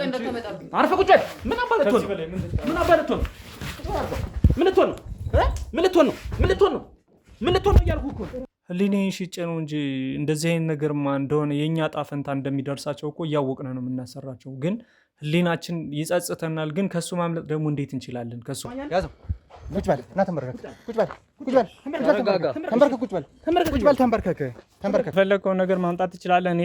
ቀን እንደተመጣብኝ አርፈህ ቁጭ በል ምን አባለቶን ምን አባለቶን ምን ልትሆን ነው ምን ልትሆን ነው ምን ልትሆን ነው ምን ልትሆን ነው እያልኩህ እኮ ህሊናዬን ሽጬ ነው እንጂ እንደዚህ አይነት ነገርማ እንደሆነ የኛ ጣፈንታ እንደሚደርሳቸው እኮ እያወቅን ነው የምናሰራቸው ግን ህሊናችን ይጸጽተናል ግን ከሱ ማምለጥ ደግሞ እንዴት እንችላለን ከሱ ያዘው ቁጭ በል እና ተንበርከክ ቁጭ በል ተንበርከክ ቁጭ በል ተንበርከክ ፈለከው ነገር ማምጣት ትችላለህ እኔ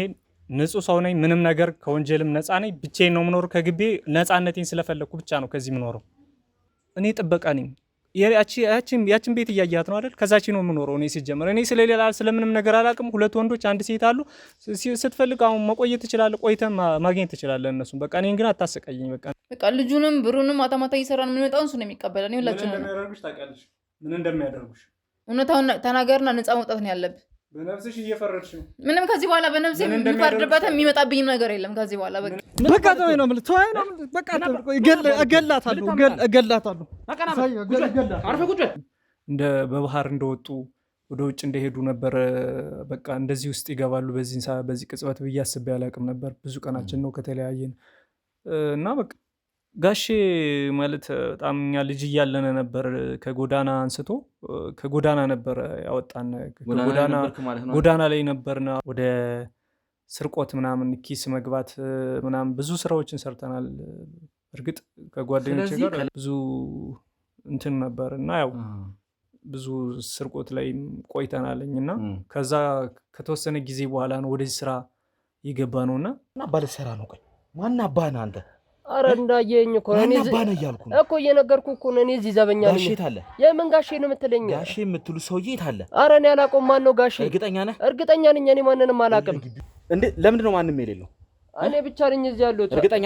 ንጹህ ሰው ነኝ ምንም ነገር ከወንጀልም ነፃ ነኝ ብቻዬን ነው የምኖረው ከግቢ ነፃነቴን ስለፈለኩ ብቻ ነው ከዚህ የምኖረው እኔ ጥበቃ ነኝ ያችን ቤት እያያት ነው አይደል ከዛች ነው የምኖረው እኔ ሲጀመር እኔ ስለሌላ ስለምንም ነገር አላውቅም ሁለት ወንዶች አንድ ሴት አሉ ስትፈልግ አሁን መቆየት ትችላለህ ቆይተህ ማግኘት ትችላለህ እነሱን በቃ እኔን ግን አታሰቃየኝ በቃ ልጁንም ብሩንም ማታ እየሰራን የምንመጣውን እሱ ነው የሚቀበለን ይኸውላችሁ ምን እንደሚያደርጉሽ ታውቂያለሽ ምን እንደሚያደርጉሽ እውነታውን ተናገርና ነፃ መውጣት ነው ያለብህ በነፍስሽ እየፈረድሽ ነው ምንም ከዚህ በኋላ በነፍሴ የሚፈርድበት የሚመጣብኝ ነገር የለም ከዚህ በኋላ በቃ ተወኝ ነው ማለት ተወኝ ነው በቃ እገላታለሁ አርፈህ ቁጭ በል እንደ በባህር እንደወጡ ወደ ውጭ እንደሄዱ ነበር በቃ እንደዚህ ውስጥ ይገባሉ በዚህ ቅጽበት ብዬ አስቤ አላውቅም ነበር ብዙ ቀናችን ነው ከተለያየን እና በቃ ጋሼ ማለት በጣም እኛ ልጅ እያለን ነበር ከጎዳና አንስቶ ከጎዳና ነበር ያወጣን ጎዳና ላይ ነበርና ወደ ስርቆት ምናምን ኪስ መግባት ምናምን ብዙ ስራዎችን ሰርተናል እርግጥ ከጓደኞቼ ጋር ብዙ እንትን ነበር እና ያው ብዙ ስርቆት ላይ ቆይተናልኝና ከዛ ከተወሰነ ጊዜ በኋላ ነው ወደዚህ ስራ ይገባ ነውና ባለ ሰራ ነው ቆይ ማን አባና አንተ አረ እንዳየኝ እኮ እኮ እየነገርኩህ እኮ ነው እኔ እዚህ ዘበኛ ነኝ ጋሼ ታለ የምን ጋሼ ነው የምትለኝ ጋሼ የምትሉ ሰውዬ ታለ አረ እኔ አላውቀውም ማን ነው ጋሼ እርግጠኛ ነኝ እኔ ማንንም አላውቅም እንዴ ለምንድን ነው ማንም የሌለው እኔ ብቻ ነኝ እዚህ ያለሁት እርግጠኛ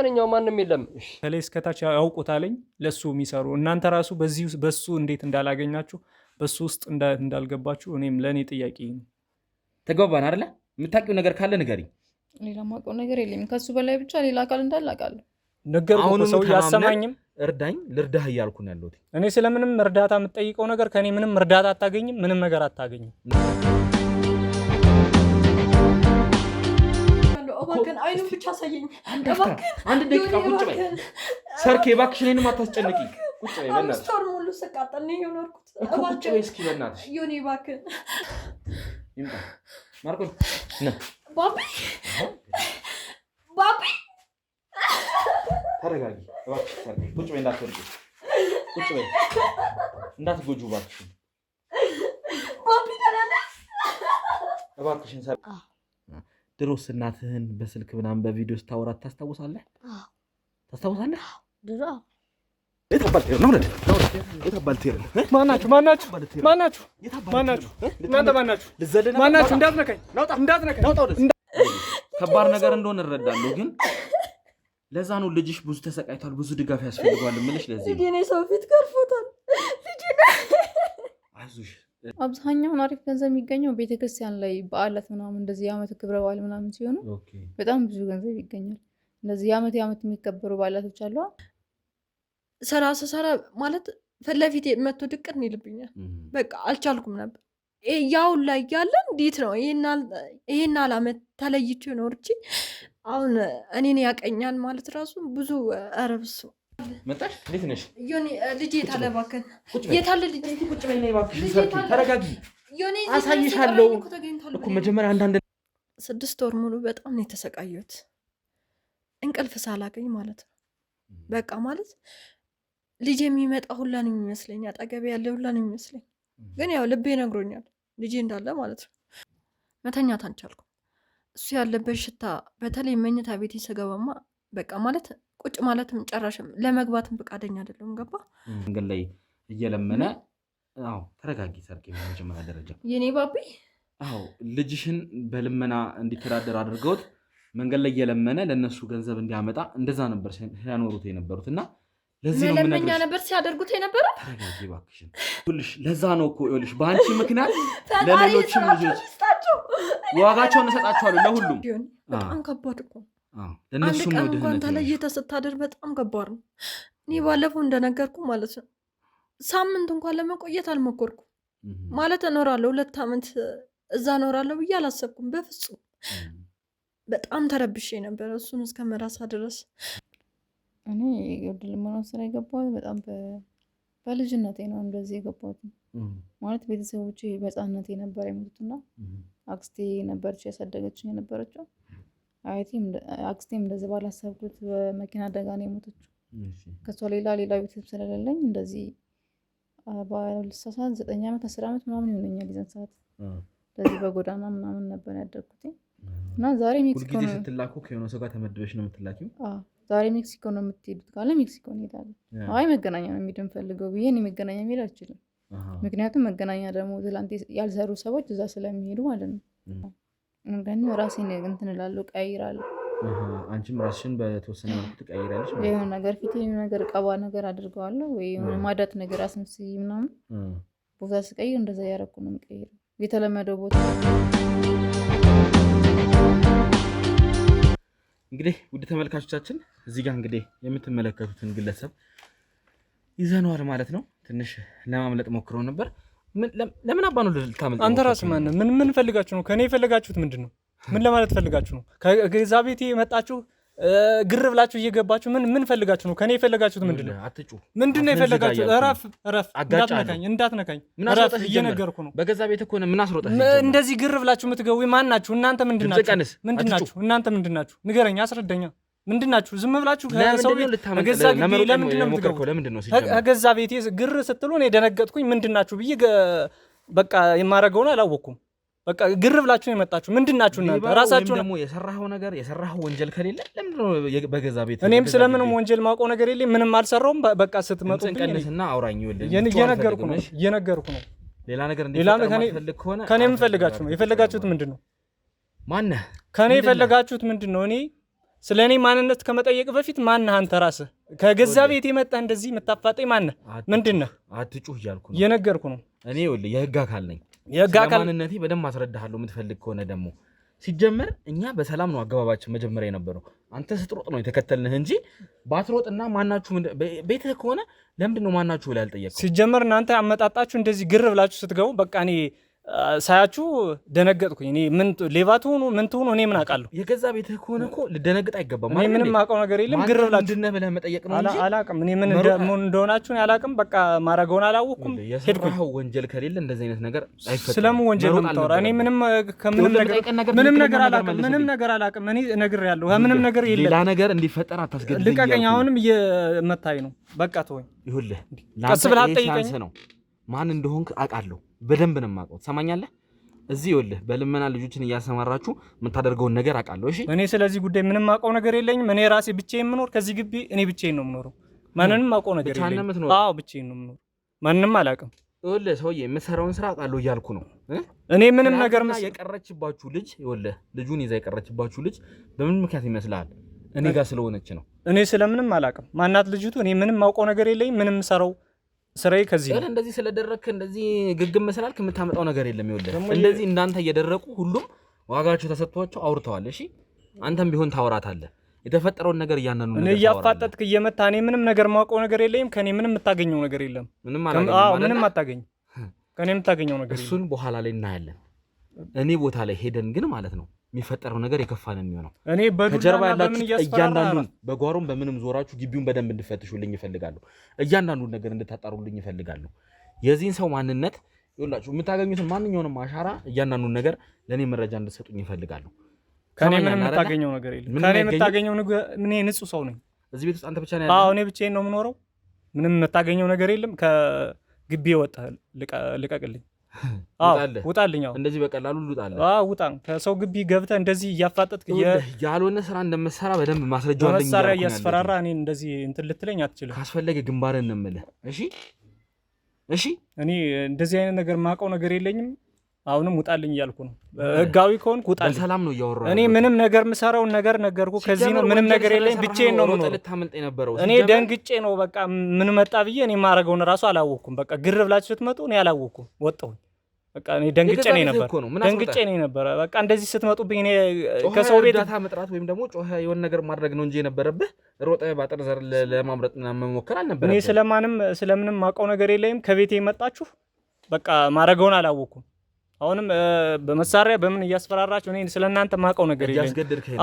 ነኝ ማንም የለም ከላይ እስከታች ያውቁታልኝ ለሱ የሚሰሩ እናንተ ራሱ በሱ እንዴት እንዳላገኛችሁ በሱ ውስጥ እንዳልገባችሁ እኔም ለኔ ጥያቄ ነው ተግባባን አይደለ የምታውቂው ነገር ካለ ንገሪኝ ሌላ ማውቀው ነገር የለም ከሱ በላይ ብቻ ሌላ አካል እንዳላቃለሁ ነገርኩ ሰው ያሰማኝም እርዳኝ ልርዳህ እያልኩ ነው ያለሁት እኔ ስለምንም እርዳታ የምትጠይቀው ነገር ከኔ ምንም እርዳታ አታገኝም ምንም ነገር አታገኝም እባክህን አይኑን ብቻ አሳየኝ አንድ ደቂቃ ቁጭ በይ ሰርኬ እባክሽ እኔንም አታስጨንቂ ቁጭ በይ በእናትሽ ስቶር ሙሉ ስቃጠል ነው የኖርኩት ቁጭ በይ እስኪ በእናትሽ ዮኒ እባክህን ይምጣ ማርቆስ ነ ባቢ ተረጋጊ እባክሽ ሰርኬ ቁጭ በይ እንዳትወርቂ ቁጭ በይ እንዳትጎጁ እባክሽ ባቢ ደህና እባክሽን ሰርኬ ድሮስ እናትህን በስልክ ምናምን በቪዲዮ ስታወራት ታስታውሳለህ ታስታውሳለህ ድሮ የታባልቴር ነው የታባልቴር ማናችሁ እናንተ ማናችሁ እንዳትነካኝ ከባድ ነገር እንደሆነ እረዳለሁ ግን ለዛ ነው ልጅሽ ብዙ ተሰቃይቷል ብዙ ድጋፍ ያስፈልገዋል እምልሽ ለዚህ ልጄ ነው ሰው ፊት ገርፎታል ልጄ አይዞሽ አብዛኛውን አሪፍ ገንዘብ የሚገኘው ቤተክርስቲያን ላይ በዓላት ምናምን እንደዚህ የዓመት ክብረ በዓል ምናምን ሲሆኑ በጣም ብዙ ገንዘብ ይገኛል እንደዚህ የዓመት የሚከበሩ በዓላቶች አሉ ሰራ ማለት ፈለፊት መጥቶ ድቅን ይልብኛል በቃ አልቻልኩም ነበር ያው ላይ ያለ እንዴት ነው ይሄን አላመት ተለይቼ ኖርቺ አሁን እኔን ያቀኛል ማለት ራሱ ብዙ አረብሱ መጣሽ እንዴት ነሽ ዮኒ ልጄ ታለባከን የታለ ልጄ ቁጭ በይ ነይ እባክሽ ሰርኪ ተረጋጊ ዮኒ አሳይሻለሁ እኮ መጀመሪያ አንዳንድ 6 ወር ሙሉ በጣም ነው የተሰቃየሁት እንቅልፍ ሳላገኝ ማለት ነው በቃ ማለት ልጄ የሚመጣ ሁላ ነው የሚመስለኝ አጠገቤ ያለ ሁላ ነው የሚመስለኝ ግን ያው ልቤ ነግሮኛል ልጄ እንዳለ ማለት ነው መተኛት አንቻልኩም እሱ ያለበት ሽታ በተለይ መኝታ ቤት ይሰገባማ በቃ ማለት ቁጭ ማለትም ጨራሽም ለመግባትም ፈቃደኛ አይደለም ገባ መንገድ ላይ እየለመነ አዎ ተረጋጊ ሰርኪ በመጀመሪያ ደረጃ የኔ ባቢ አዎ ልጅሽን በልመና እንዲተዳደር አድርገውት መንገድ ላይ እየለመነ ለነሱ ገንዘብ እንዲያመጣ እንደዛ ነበር ሲያኖሩት የነበሩትና ለዚህ ነው ለምንኛ ነበር ሲያደርጉት የነበረው ተረጋጊ እባክሽን ሁልሽ ለዛ ነው እኮ ይኸውልሽ በአንቺ ምክንያት ለሌሎችም ልጆች ዋጋቸውን እሰጣቸዋለሁ ለሁሉም በጣም ከባድ እኮ ለነሱም ነው እንኳን ተለይተህ ስታደር በጣም ከባድ ነው እኔ ባለፈው እንደነገርኩ ማለት ነው ሳምንት እንኳን ለመቆየት አልሞከርኩም ማለት እኖራለሁ 2 ዓመት እዛ እኖራለሁ ብዬ አላሰብኩም በፍጹም በጣም ተረብሼ ነበር እሱን እስከመራሳ ድረስ። እኔ የግድ ልመና ስራ የገባሁት በጣም በልጅነቴ ነው እንደዚህ የገባሁት። ማለት ቤተሰቦቼ በሕፃንነቴ ነበር የሞቱትና አክስቴ ነበረች ያሳደገችኝ የነበረችው። አክስቴም እንደዚህ ባላሰብኩት በመኪና አደጋ ነው የሞተችው። ከሷ ሌላ ቤተሰብ ስለሌለኝ እንደዚህ ባልሳሳት 9 ዓመት 10 ዓመት ምናምን ይሆነኛል የዛን ሰዓት እንደዚህ በጎዳና ምናምን ነበር ያደግኩት። እና ዛሬ ሜክሲኮ ነው ስትላኩ ከሆነ ሰው ጋር ተመድበሽ ነው የምትላኪው? ዛሬ ሜክሲኮ ነው የምትሄዱት ካለ ሜክሲኮ እንሄዳለን። አይ መገናኛ ነው የሚሄድ የምፈልገው ብዬ እኔ መገናኛ መሄድ አልችልም። ምክንያቱም መገናኛ ደግሞ ትላንት ያልሰሩ ሰዎች እዛ ስለሚሄዱ ማለት ነው። ግን ራሴን እንትን እላለሁ ቀይራለሁ። አንቺም ራስሽን በተወሰነ መልኩ ትቀይራለሽ? የሆነ ነገር ፊት የሆነ ነገር ቀባ ነገር አድርገዋለሁ ወይ የሆነ ማዳት ነገር አስመስይ ምናምን ቦታ ስቀይር እንደዛ ያደረኩ ነው የምቀይረው የተለመደው ቦታ። እንግዲህ ውድ ተመልካቾቻችን እዚህ ጋር እንግዲህ የምትመለከቱትን ግለሰብ ይዘነዋል ማለት ነው። ትንሽ ለማምለጥ ሞክረው ነበር። ለምን አባ ነው ልታመልጥ? አንተ ራስህ ማን ምን ፈልጋችሁ ነው? ከኔ የፈለጋችሁት ምንድን ነው? ምን ለማለት ፈልጋችሁ ነው? ከዛ ቤቴ መጣችሁ ግር ብላችሁ እየገባችሁ ምን ፈልጋችሁ ነው? ከኔ የፈለጋችሁት ምንድነው? አትጩ። ምንድነው የፈለጋችሁት? እረፍ እንዳትነካኝ እረፍ እየነገርኩ ነው። በገዛ ቤት እኮ ነው ምን አስሮጠህ? እንደዚህ ግር ብላችሁ የምትገቡ ማን ናችሁ እናንተ? ምንድናችሁ እናንተ? ምንድናችሁ? ንገረኝ፣ አስረዳኛ። ምንድናችሁ? ዝም ብላችሁ ከሰው ቤት ገዛ ግቢ ለምንድነው የምትገቡ? ከገዛ ቤቴ ግር ስትሉ እኔ ደነገጥኩኝ። ምንድናችሁ ብዬ በቃ የማረገውን አላወኩም። በቃ ግር ብላችሁ ነው የመጣችሁ። ምንድናችሁ እናንተ? ራሳችሁ ደግሞ የሰራኸው ወንጀል ከሌለ ለምንድነው በገዛ ቤት? እኔም ስለምንም ወንጀል ማውቀው ነገር የለም። ምንም አልሰራውም። በቃ ስትመጡ ቀንስና አውራኝ ይወልኝ እየነገርኩ ነው። ሌላ ነገር እንዲፈልግ ከሆነ ከኔ ምን ፈልጋችሁ ነው? የፈለጋችሁት ምንድነው? ማነህ? ከኔ የፈለጋችሁት ምንድነው? እኔ ስለኔ ማንነት ከመጠየቅ በፊት ማነህ አንተ ራስህ? ከገዛ ቤት የመጣ እንደዚህ የምታፋጠኝ ማነህ? ምንድነህ? አትጩህ እያልኩ ነው። እየነገርኩ ነው። እኔ ይኸውልህ የህግ አካል ነኝ። የህግ አካል ማንነቴ በደንብ አስረዳሃለሁ የምትፈልግ ከሆነ ደግሞ። ሲጀመር እኛ በሰላም ነው አገባባችን መጀመሪያ የነበረው። አንተ ስትሮጥ ነው የተከተልንህ እንጂ ባትሮጥና ማናችሁ ቤትህ ከሆነ ለምንድን ነው ማናችሁ ብለህ ያልጠየቅከው? ሲጀመር እናንተ አመጣጣችሁ እንደዚህ ግር ብላችሁ ስትገቡ በቃ እኔ ሳያችሁ ደነገጥኩኝ። እኔ ምን ሌባ ትሆኑ ምን ትሆኑ እኔ ምን አውቃለሁ? የገዛ ቤትህ ከሆነ እኮ ልደነግጥ አይገባም። እኔ ምንም አውቀው ነገር የለም። ግር ብላችሁ ምንድነው ብለህ መጠየቅ ነው እንጂ አላውቅም። እኔ ምን እንደሆናችሁ አላውቅም። በቃ ማረገውን አላወኩም። የሰራኸው ወንጀል ከሌለ እንደዚህ አይነት ነገር አይፈጠርም። ስለምን ወንጀል ነው የምታወራ? እኔ ምንም ነገር አላውቅም። እኔ ነግሬያለሁ። ምንም ነገር የለም። ሌላ ነገር እንዲፈጠር አታስገድደኝ። ልቀቀኝ። አሁንም እየመታኝ ነው። በቃ ተወኝ። ይኸውልህ ቀስ ብለህ አትጠይቀኝ ነው ማን እንደሆንክ አውቃለሁ። በደንብ ነው የማውቀው። ትሰማኛለህ? እዚህ ይኸውልህ በልመና ልጆችን እያሰማራችሁ የምታደርገውን ነገር አውቃለሁ። እሺ እኔ ስለዚህ ጉዳይ ምንም አውቀው ነገር የለኝም። እኔ ራሴ ብቻዬን የምኖር ከዚህ ግቢ እኔ ብቻዬን ነው የምኖረው። ማንንም አውቀው ነገር የለኝም። አዎ ብቻዬን ነው የምኖር። ማንንም አላውቅም። ይኸውልህ ሰውዬ የምትሰራውን ስራ አውቃለሁ እያልኩ ነው። እኔ ምንም ነገር የቀረችባችሁ ልጅ ይኸውልህ ልጁን ይዛ የቀረችባችሁ ልጅ በምን ምክንያት ይመስልሃል? እኔ ጋር ስለሆነች ነው። እኔ ስለምንም አላውቅም። ማናት ልጅቱ? እኔ ምንም አውቀው ነገር የለኝም። ምንም ሰራው ስራዬ ከዚህ ነው። እንደዚህ ስለደረክ እንደዚህ ግግም መስላልክ የምታመጣው ነገር የለም። ይኸውልህ እንደዚህ እንዳንተ እየደረቁ ሁሉም ዋጋቸው ተሰጥቷቸው አውርተዋል። እሺ አንተም ቢሆን ታወራታለህ። የተፈጠረውን ነገር እያንዳንዱ ነገር እያፋጠጥክ እየመታ እኔ ምንም ነገር ማውቀው ነገር የለኝም። ከኔ ምንም የምታገኘው ነገር የለም። ምንም አታገኝ። ከኔ የምታገኘው ነገር እሱን በኋላ ላይ እናያለን። እኔ ቦታ ላይ ሄደን ግን ማለት ነው የሚፈጠረው ነገር የከፋ ነው የሚሆነው። እኔ ከጀርባ ያላችሁ እያንዳንዱን በጓሮም በምንም ዞራችሁ ግቢውን በደንብ እንድፈትሹልኝ እፈልጋለሁ። እያንዳንዱን ነገር እንድታጣሩልኝ እፈልጋለሁ። የዚህን ሰው ማንነት ይኸውላችሁ የምታገኙትን ማንኛውንም አሻራ እያንዳንዱን ነገር ለእኔ መረጃ እንድትሰጡኝ እፈልጋለሁ። ከኔ ምንም የምታገኘው ነገር የለም። ከኔ የምታገኘው እኔ ንጹህ ሰው ነኝ። እዚህ ቤት ውስጥ አንተ ብቻ ነው ያለው? አዎ እኔ ብቻዬን ነው የምኖረው። ምንም የምታገኘው ነገር የለም። ከግቢ ወጣህ ልቀቅልኝ። ውጣልኝ። እንደዚህ በቀላሉ ልውጣለህ? ውጣ። ከሰው ግቢ ገብተህ እንደዚህ እያፋጠጥክ ያልሆነ ስራ እንደምትሰራ በደንብ ማስረጃ አለኝ። መሳሪያ እያስፈራራ እኔ እንደዚህ እንትን ልትለኝ አትችልም። ካስፈለገ ግንባርን ነው የምልህ። እሺ እኔ እንደዚህ አይነት ነገር ማውቀው ነገር የለኝም። አሁንም ውጣልኝ እያልኩ ነው። ህጋዊ ከሆንክ ውጣልኝ። በሰላም ነው እያወራሁ። እኔ ምንም ነገር የምሰራውን ነገር ነገርኩህ። ከዚህ ነው ምንም ነገር የለኝም። ብቻዬን ነው የምኖረው። እኔ ደንግጬ ነው በቃ ምን መጣ ብዬ እኔ ማረገውን እራሱ አላወኩም። በቃ ግር ብላችሁ ስትመጡ እኔ አላወኩም። ወጣሁኝ። በቃ እኔ ደንግጬ ነው ነበር። በቃ እንደዚህ ስትመጡብኝ እኔ ከሰው ቤት ዳታ መጥራት ወይም ደግሞ ጮኸ የሆነ ነገር ማድረግ ነው እንጂ የነበረብህ ሮጠህ ባጥር ዘር ለማምረጥ መሞከር አልነበረብህ። እኔ ስለምንም ማውቀው ነገር የለኝም። ከቤቴ መጣችሁ በቃ ማረገውን አላወኩም። አሁንም በመሳሪያ በምን እያስፈራራችሁ እኔ ስለናንተ ማቀው ነገር የለም።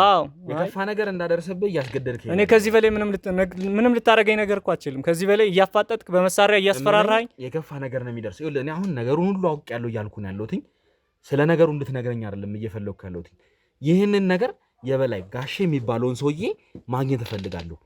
አዎ የከፋ ነገር እንዳደረሰብህ እያስገደድከኝ። እኔ ከዚህ በላይ ምንም ልታረገኝ ነገር እኮ አትችልም። ከዚህ በላይ እያፋጠጥክ በመሳሪያ እያስፈራራኝ የከፋ ነገር ነው የሚደርሰው። ይኸውልህ እኔ አሁን ነገሩን ሁሉ አውቄያለሁ እያልኩ ነው ያለሁት። ስለ ነገሩ እንድትነግረኝ አይደለም እየፈለኩ ያለሁት። ይህንን ነገር የበላይ ጋሼ የሚባለውን ሰውዬ ማግኘት እፈልጋለሁ።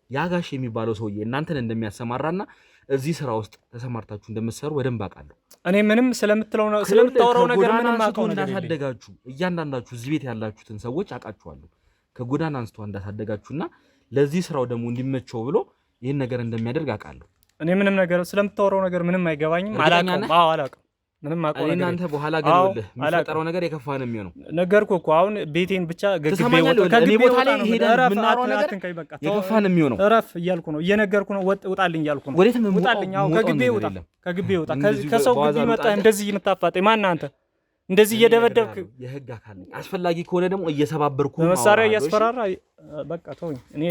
ያ ጋሼ የሚባለው ሰውዬ እናንተን እንደሚያሰማራና እዚህ ስራ ውስጥ ተሰማርታችሁ እንደምትሰሩ በደንብ አውቃለሁ። እኔ ምንም ስለምታወራው ነገር ምንም አውቀው እንዳሳደጋችሁ እያንዳንዳችሁ እዚህ ቤት ያላችሁትን ሰዎች አውቃችኋለሁ። ከጎዳና አንስቶ እንዳሳደጋችሁና ለዚህ ስራው ደግሞ እንዲመቸው ብሎ ይህን ነገር እንደሚያደርግ አውቃለሁ። እኔ ምንም ነገር ስለምታወራው ነገር ምንም አይገባኝም። አላውቅም ምንም አውቀው ነገር እናንተ በኋላ ግን ይኸውልህ የሚፈጠረው ነገር የከፋ ነው የሚሆነው። ነገርኩህ እኮ አሁን ቤቴን ብቻ ከግቢ ቦታ ላይ ሄደን የምናወራው ነገር የከፋ ነው የሚሆነው። እረፍ እያልኩ ነው እየነገርኩህ ነው። ውጣልኝ እያልኩ ነው። ውጣልኝ። አዎ ከግቢ ውጣ። ከሰው ግቢ መጣ እንደዚህ የምታፋጠኝ ማን አንተ? እንደዚህ እየደበደብክ የህግ አካል ነኝ። አስፈላጊ ከሆነ ደግሞ እየሰባበርኩ መሳሪያ እያስፈራራ በቃ ተወኝ። እኔ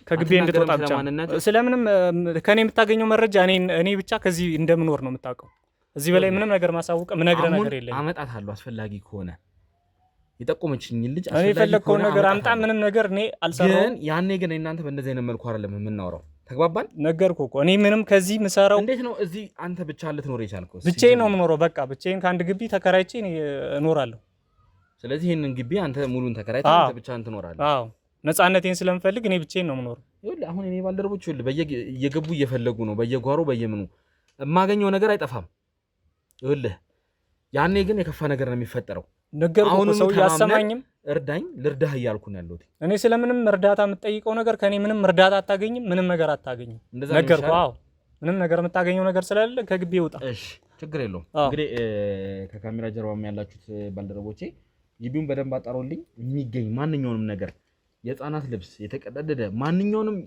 ከግቢ እንድትወጣ ብቻ ስለምንም ከኔ የምታገኘው መረጃ እኔ ብቻ ከዚህ እንደምኖር ነው የምታውቀው። እዚህ በላይ ምንም ነገር ማሳወቅ ምነግርህ ነገር የለም። አመጣታለሁ አስፈላጊ ከሆነ የጠቆመችኝ ልጅ እኔ የፈለግከውን ነገር አምጣ። ምንም ነገር እኔ አልሰራሁም። ግን ያኔ ግን እናንተ በእንደዚህ አይነት መልኩ አይደለም የምናወራው። ተግባባን? ነገርኩህ እኮ እኔ ምንም ከዚህ ምሰራው። እንዴት ነው እዚህ አንተ ብቻ ልትኖር የቻልከው? ብቻዬን ነው የምኖረው። በቃ ብቻዬን ከአንድ ግቢ ተከራይቼ እኖራለሁ። ስለዚህ ይሄንን ግቢ አንተ ሙሉን ተከራይተህ አንተ ብቻህን ትኖራለህ? አዎ ነፃነቴን ስለምፈልግ እኔ ብቻዬን ነው የምኖረው። ይኸውልህ አሁን እኔ ባልደረቦች እየገቡ እየፈለጉ ነው በየጓሮ በየምኑ የማገኘው ነገር አይጠፋም። ይኸውልህ ያኔ ግን የከፋ ነገር ነው የሚፈጠረው። ነገርኩህ ሰው ያሰማኝም እርዳኝ ልርዳህ እያልኩ ነው ያለሁት። እኔ ስለምንም እርዳታ የምትጠይቀው ነገር ከኔ ምንም እርዳታ አታገኝም። ምንም ነገር አታገኝም። ነገርኩህ። አዎ ምንም ነገር የምታገኘው ነገር ስለሌለ ከግቢ ውጣ። እሺ ችግር የለውም። እንግዲህ ከካሜራ ጀርባም ያላችሁት ባልደረቦቼ ግቢውን በደንብ አጣሩልኝ። የሚገኝ ማንኛውንም ነገር የህፃናት ልብስ የተቀደደ ማንኛውንም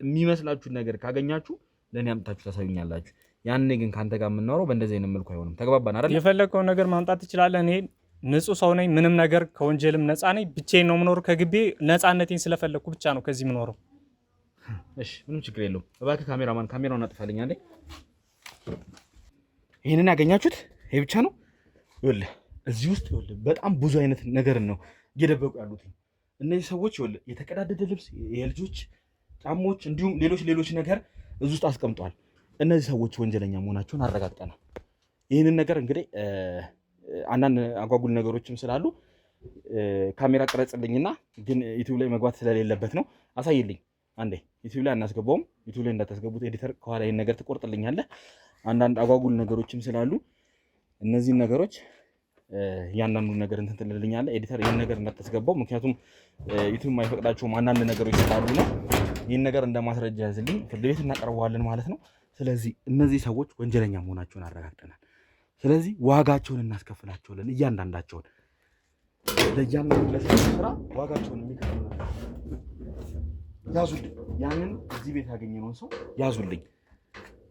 የሚመስላችሁን ነገር ካገኛችሁ ለእኔ አምጥታችሁ ታሳዩኛላችሁ። ያኔ ግን ካንተ ጋር የምናወራው በእንደዚህ አይነት መልኩ አይሆንም። ተግባባን አይደል? የፈለግከውን ነገር ማምጣት ትችላለህ። እኔ ንጹህ ሰው ነኝ። ምንም ነገር ከወንጀልም ነፃ ነኝ። ብቻዬን ነው የምኖረው። ከግቢ ነፃነቴን ስለፈለግኩ ብቻ ነው ከዚህ የምኖረው። እሺ ምንም ችግር የለውም። እባክህ ካሜራማን ካሜራውን አጥፋልኝ አንዴ። ይሄንን ያገኛችሁት ይሄ ብቻ ነው? ይኸውልህ እዚህ ውስጥ ይኸውልህ በጣም ብዙ አይነት ነገር ነው እየደበቁ ያሉት እነዚህ ሰዎች። ይኸውልህ የተቀዳደደ ልብስ፣ የልጆች ጫማዎች እንዲሁም ሌሎች ነገር እዚህ ውስጥ አስቀምጧል። እነዚህ ሰዎች ወንጀለኛ መሆናቸውን አረጋግጠናል። ይህንን ነገር እንግዲህ አንዳንድ አጓጉል ነገሮችም ስላሉ ካሜራ ቀረጽልኝና ግን ዩቲዩብ ላይ መግባት ስለሌለበት ነው አሳይልኝ አንዴ። ዩቲዩብ ላይ አናስገባውም። ዩቲዩብ ላይ እንዳታስገቡት ኤዲተር ከኋላ ይህን ነገር ትቆርጥልኛለህ። አንዳንድ አጓጉል ነገሮችም ስላሉ እነዚህን ነገሮች እያንዳንዱን ነገር እንትን ትልልኛለህ ኤዲተር። ይህን ነገር እንዳታስገባው ምክንያቱም ዩቲዩብ የማይፈቅዳቸውም አንዳንድ ነገሮች ስላሉ ነው። ይህን ነገር እንደማስረጃ ያዝልኝ፣ ፍርድ ቤት እናቀርበዋለን ማለት ነው። ስለዚህ እነዚህ ሰዎች ወንጀለኛ መሆናቸውን አረጋግጠናል። ስለዚህ ዋጋቸውን እናስከፍላቸዋለን። እያንዳንዳቸውን ለእያንዳንዱ ለስራ ዋጋቸውን የሚከፍሉ ያዙልኝ። ያንን እዚህ ቤት ያገኘነውን ሰው ያዙልኝ።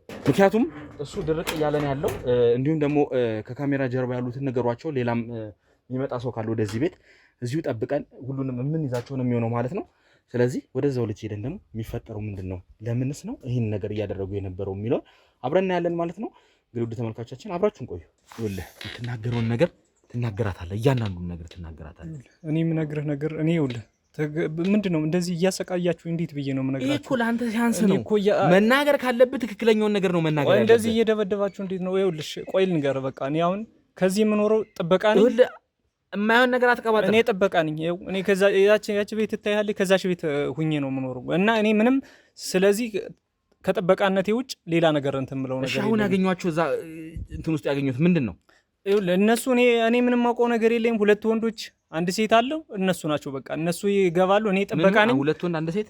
ምክንያቱም እሱ ድርቅ እያለን ያለው እንዲሁም ደግሞ ከካሜራ ጀርባ ያሉትን ነገሯቸው። ሌላም የሚመጣ ሰው ካለ ወደዚህ ቤት እዚሁ ጠብቀን ሁሉንም የምንይዛቸው ነው የሚሆነው ማለት ነው። ስለዚህ ወደዛው ልጅ ሄደን ደግሞ የሚፈጠረው ምንድን ነው፣ ለምንስ ነው ይህን ነገር እያደረጉ የነበረው የሚለውን አብረን እናያለን ማለት ነው። እንግዲህ ውድ ተመልካቾቻችን አብራችሁን ቆዩ። ይኸውልህ የምትናገረውን ነገር ትናገራታለህ፣ እያንዳንዱን ነገር ትናገራታለህ። እኔ የምነግርህ ነገር ይኸውልህ ምንድን ነው እንደዚህ እያሰቃያችሁ እንዴት ብዬ ነው የምነግራችሁ? እኮ ለአንተ ሲያንስ ነው መናገር ካለብህ ትክክለኛውን ነገር ነው መናገር ያለብህ። እንደዚህ እየደበደባችሁ እንዴት ነው? ይኸውልሽ ቆይ ልንገርህ። በቃ እኔ አሁን ከዚህ የምኖረው ጥበቃ ነኝ። የማይሆን ነገር አትቀባጥር። እኔ ጥበቃ ነኝ። እኔ ከዛ ያቺ ቤት ትታያለች፣ ከዛች ቤት ሁኜ ነው የምኖረው እና እኔ ምንም ስለዚህ ከጥበቃነቴ ውጭ ሌላ ነገር እንትን የምለው ነገር የለም። አሁን ያገኟቸው እዛ እንትን ውስጥ ያገኙት ምንድን ነው? እነሱ እኔ ምንም አውቀው ነገር የለም። ሁለት ወንዶች አንድ ሴት አለው። እነሱ ናቸው በቃ እነሱ ይገባሉ። እኔ ጥበቃ ነኝ። ሁለት ወንድ አንድ ሴት?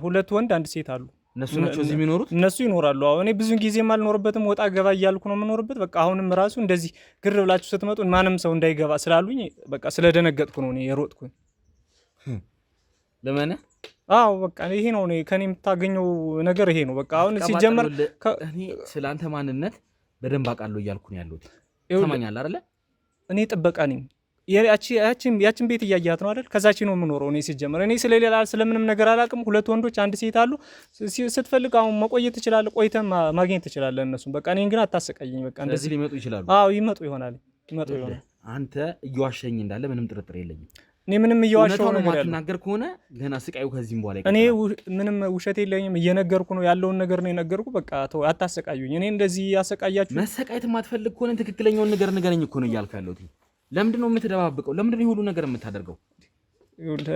ሁለት ወንድ አንድ ሴት አሉ። እነሱ ናቸው እዚህ የሚኖሩት? እነሱ ይኖራሉ። እኔ ብዙ ጊዜም አልኖርበትም፣ ወጣ ገባ እያልኩ ነው የምኖርበት። በቃ አሁንም ራሱ እንደዚህ ግር ብላችሁ ስትመጡ ማንም ሰው እንዳይገባ ስላሉኝ በቃ ስለደነገጥኩ ነው እኔ የሮጥኩኝ። ለምን? በቃ ይሄ ነው ከኔ የምታገኘው ነገር ይሄ ነው። በቃ አሁን ሲጀመር እኔ ስለአንተ ማንነት በደንብ አውቃለሁ እያልኩ ነው ያለሁት። ሰማኛል አይደለ? እኔ ጥበቃ ነኝ። ያችን ቤት እያያት ነው አይደል? ከዛች ነው የምኖረው እኔ ሲጀመር። እኔ ስለሌላ ስለምንም ነገር አላውቅም። ሁለት ወንዶች አንድ ሴት አሉ። ስትፈልግ አሁን መቆየት ትችላለህ፣ ቆይተህ ማግኘት ትችላለህ እነሱም። በቃ እኔን ግን አታሰቃየኝ። በቃ እንደዚህ ሊመጡ ይችላሉ። ይመጡ ይሆናል። መጥቶ ይሆናል። አንተ እየዋሸኝ እንዳለ ምንም ጥርጥር የለኝም። እኔ ምንም እየዋሸው ነው የማትናገር ከሆነ ገና ስቃዩ ከዚህም በኋላ እኔ ምንም ውሸት የለኝም። እየነገርኩ ነው ያለውን ነገር ነው የነገርኩ። በቃ ተው አታሰቃዩኝ። እኔ እንደዚህ ያሰቃያችሁ መሰቃየት የማትፈልግ ከሆነ ትክክለኛውን ነገር ንገረኝ እኮ ነው እያልኩ ያለሁት። ለምንድን ነው የምትደባብቀው? ለምንድን ነው ሁሉ ነገር የምታደርገው?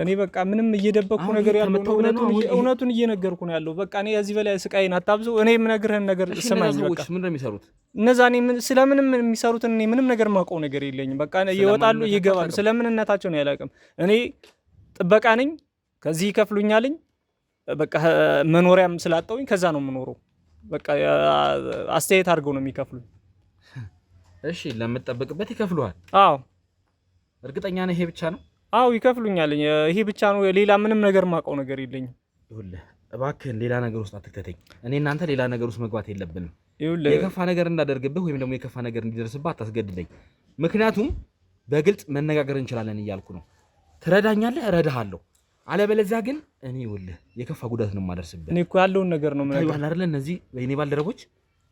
እኔ በቃ ምንም እየደበቅኩ ነገር ያለው እውነቱን እየነገርኩ ነው ያለው። በቃ እኔ እዚህ በላይ ስቃይን አታብዘው። እኔ የምነግርህን ነገር ስማኝ። በቃ ምንድን ነው የሚሰሩት እነዛ? እኔ ስለምንም የሚሰሩትን እኔ ምንም ነገር የማውቀው ነገር የለኝም። በቃ ይወጣሉ ይገባሉ። ስለምንነታቸው ነው ያላቅም። እኔ ጥበቃ ነኝ፣ ከዚህ ይከፍሉኛልኝ። በቃ መኖሪያም ስላጣውኝ ከዛ ነው የምኖረው። በቃ አስተያየት አድርገው ነው የሚከፍሉኝ። እሺ ለምትጠብቅበት ይከፍሉሃል? አዎ። እርግጠኛ ነህ ይሄ ብቻ ነው? አዎ ይከፍሉኛል። ይሄ ብቻ ነው፣ ሌላ ምንም ነገር ማውቀው ነገር የለኝም። ይኸውልህ እባክህን ሌላ ነገር ውስጥ አትክተተኝ። እኔ እናንተ ሌላ ነገር ውስጥ መግባት የለብንም። የከፋ ነገር እንዳደርግብህ ወይም ደግሞ የከፋ ነገር እንዲደርስብህ አታስገድደኝ። ምክንያቱም በግልጽ መነጋገር እንችላለን እያልኩ ነው። ትረዳኛለህ፣ እረዳሃለሁ። አለበለዚያ ግን እኔ ይኸውልህ የከፋ ጉዳት ነው የማደርስብህ። እኔ እኮ ያለውን ነገር ነው የምነግርህ አይደል? እነዚህ የእኔ ባልደረቦች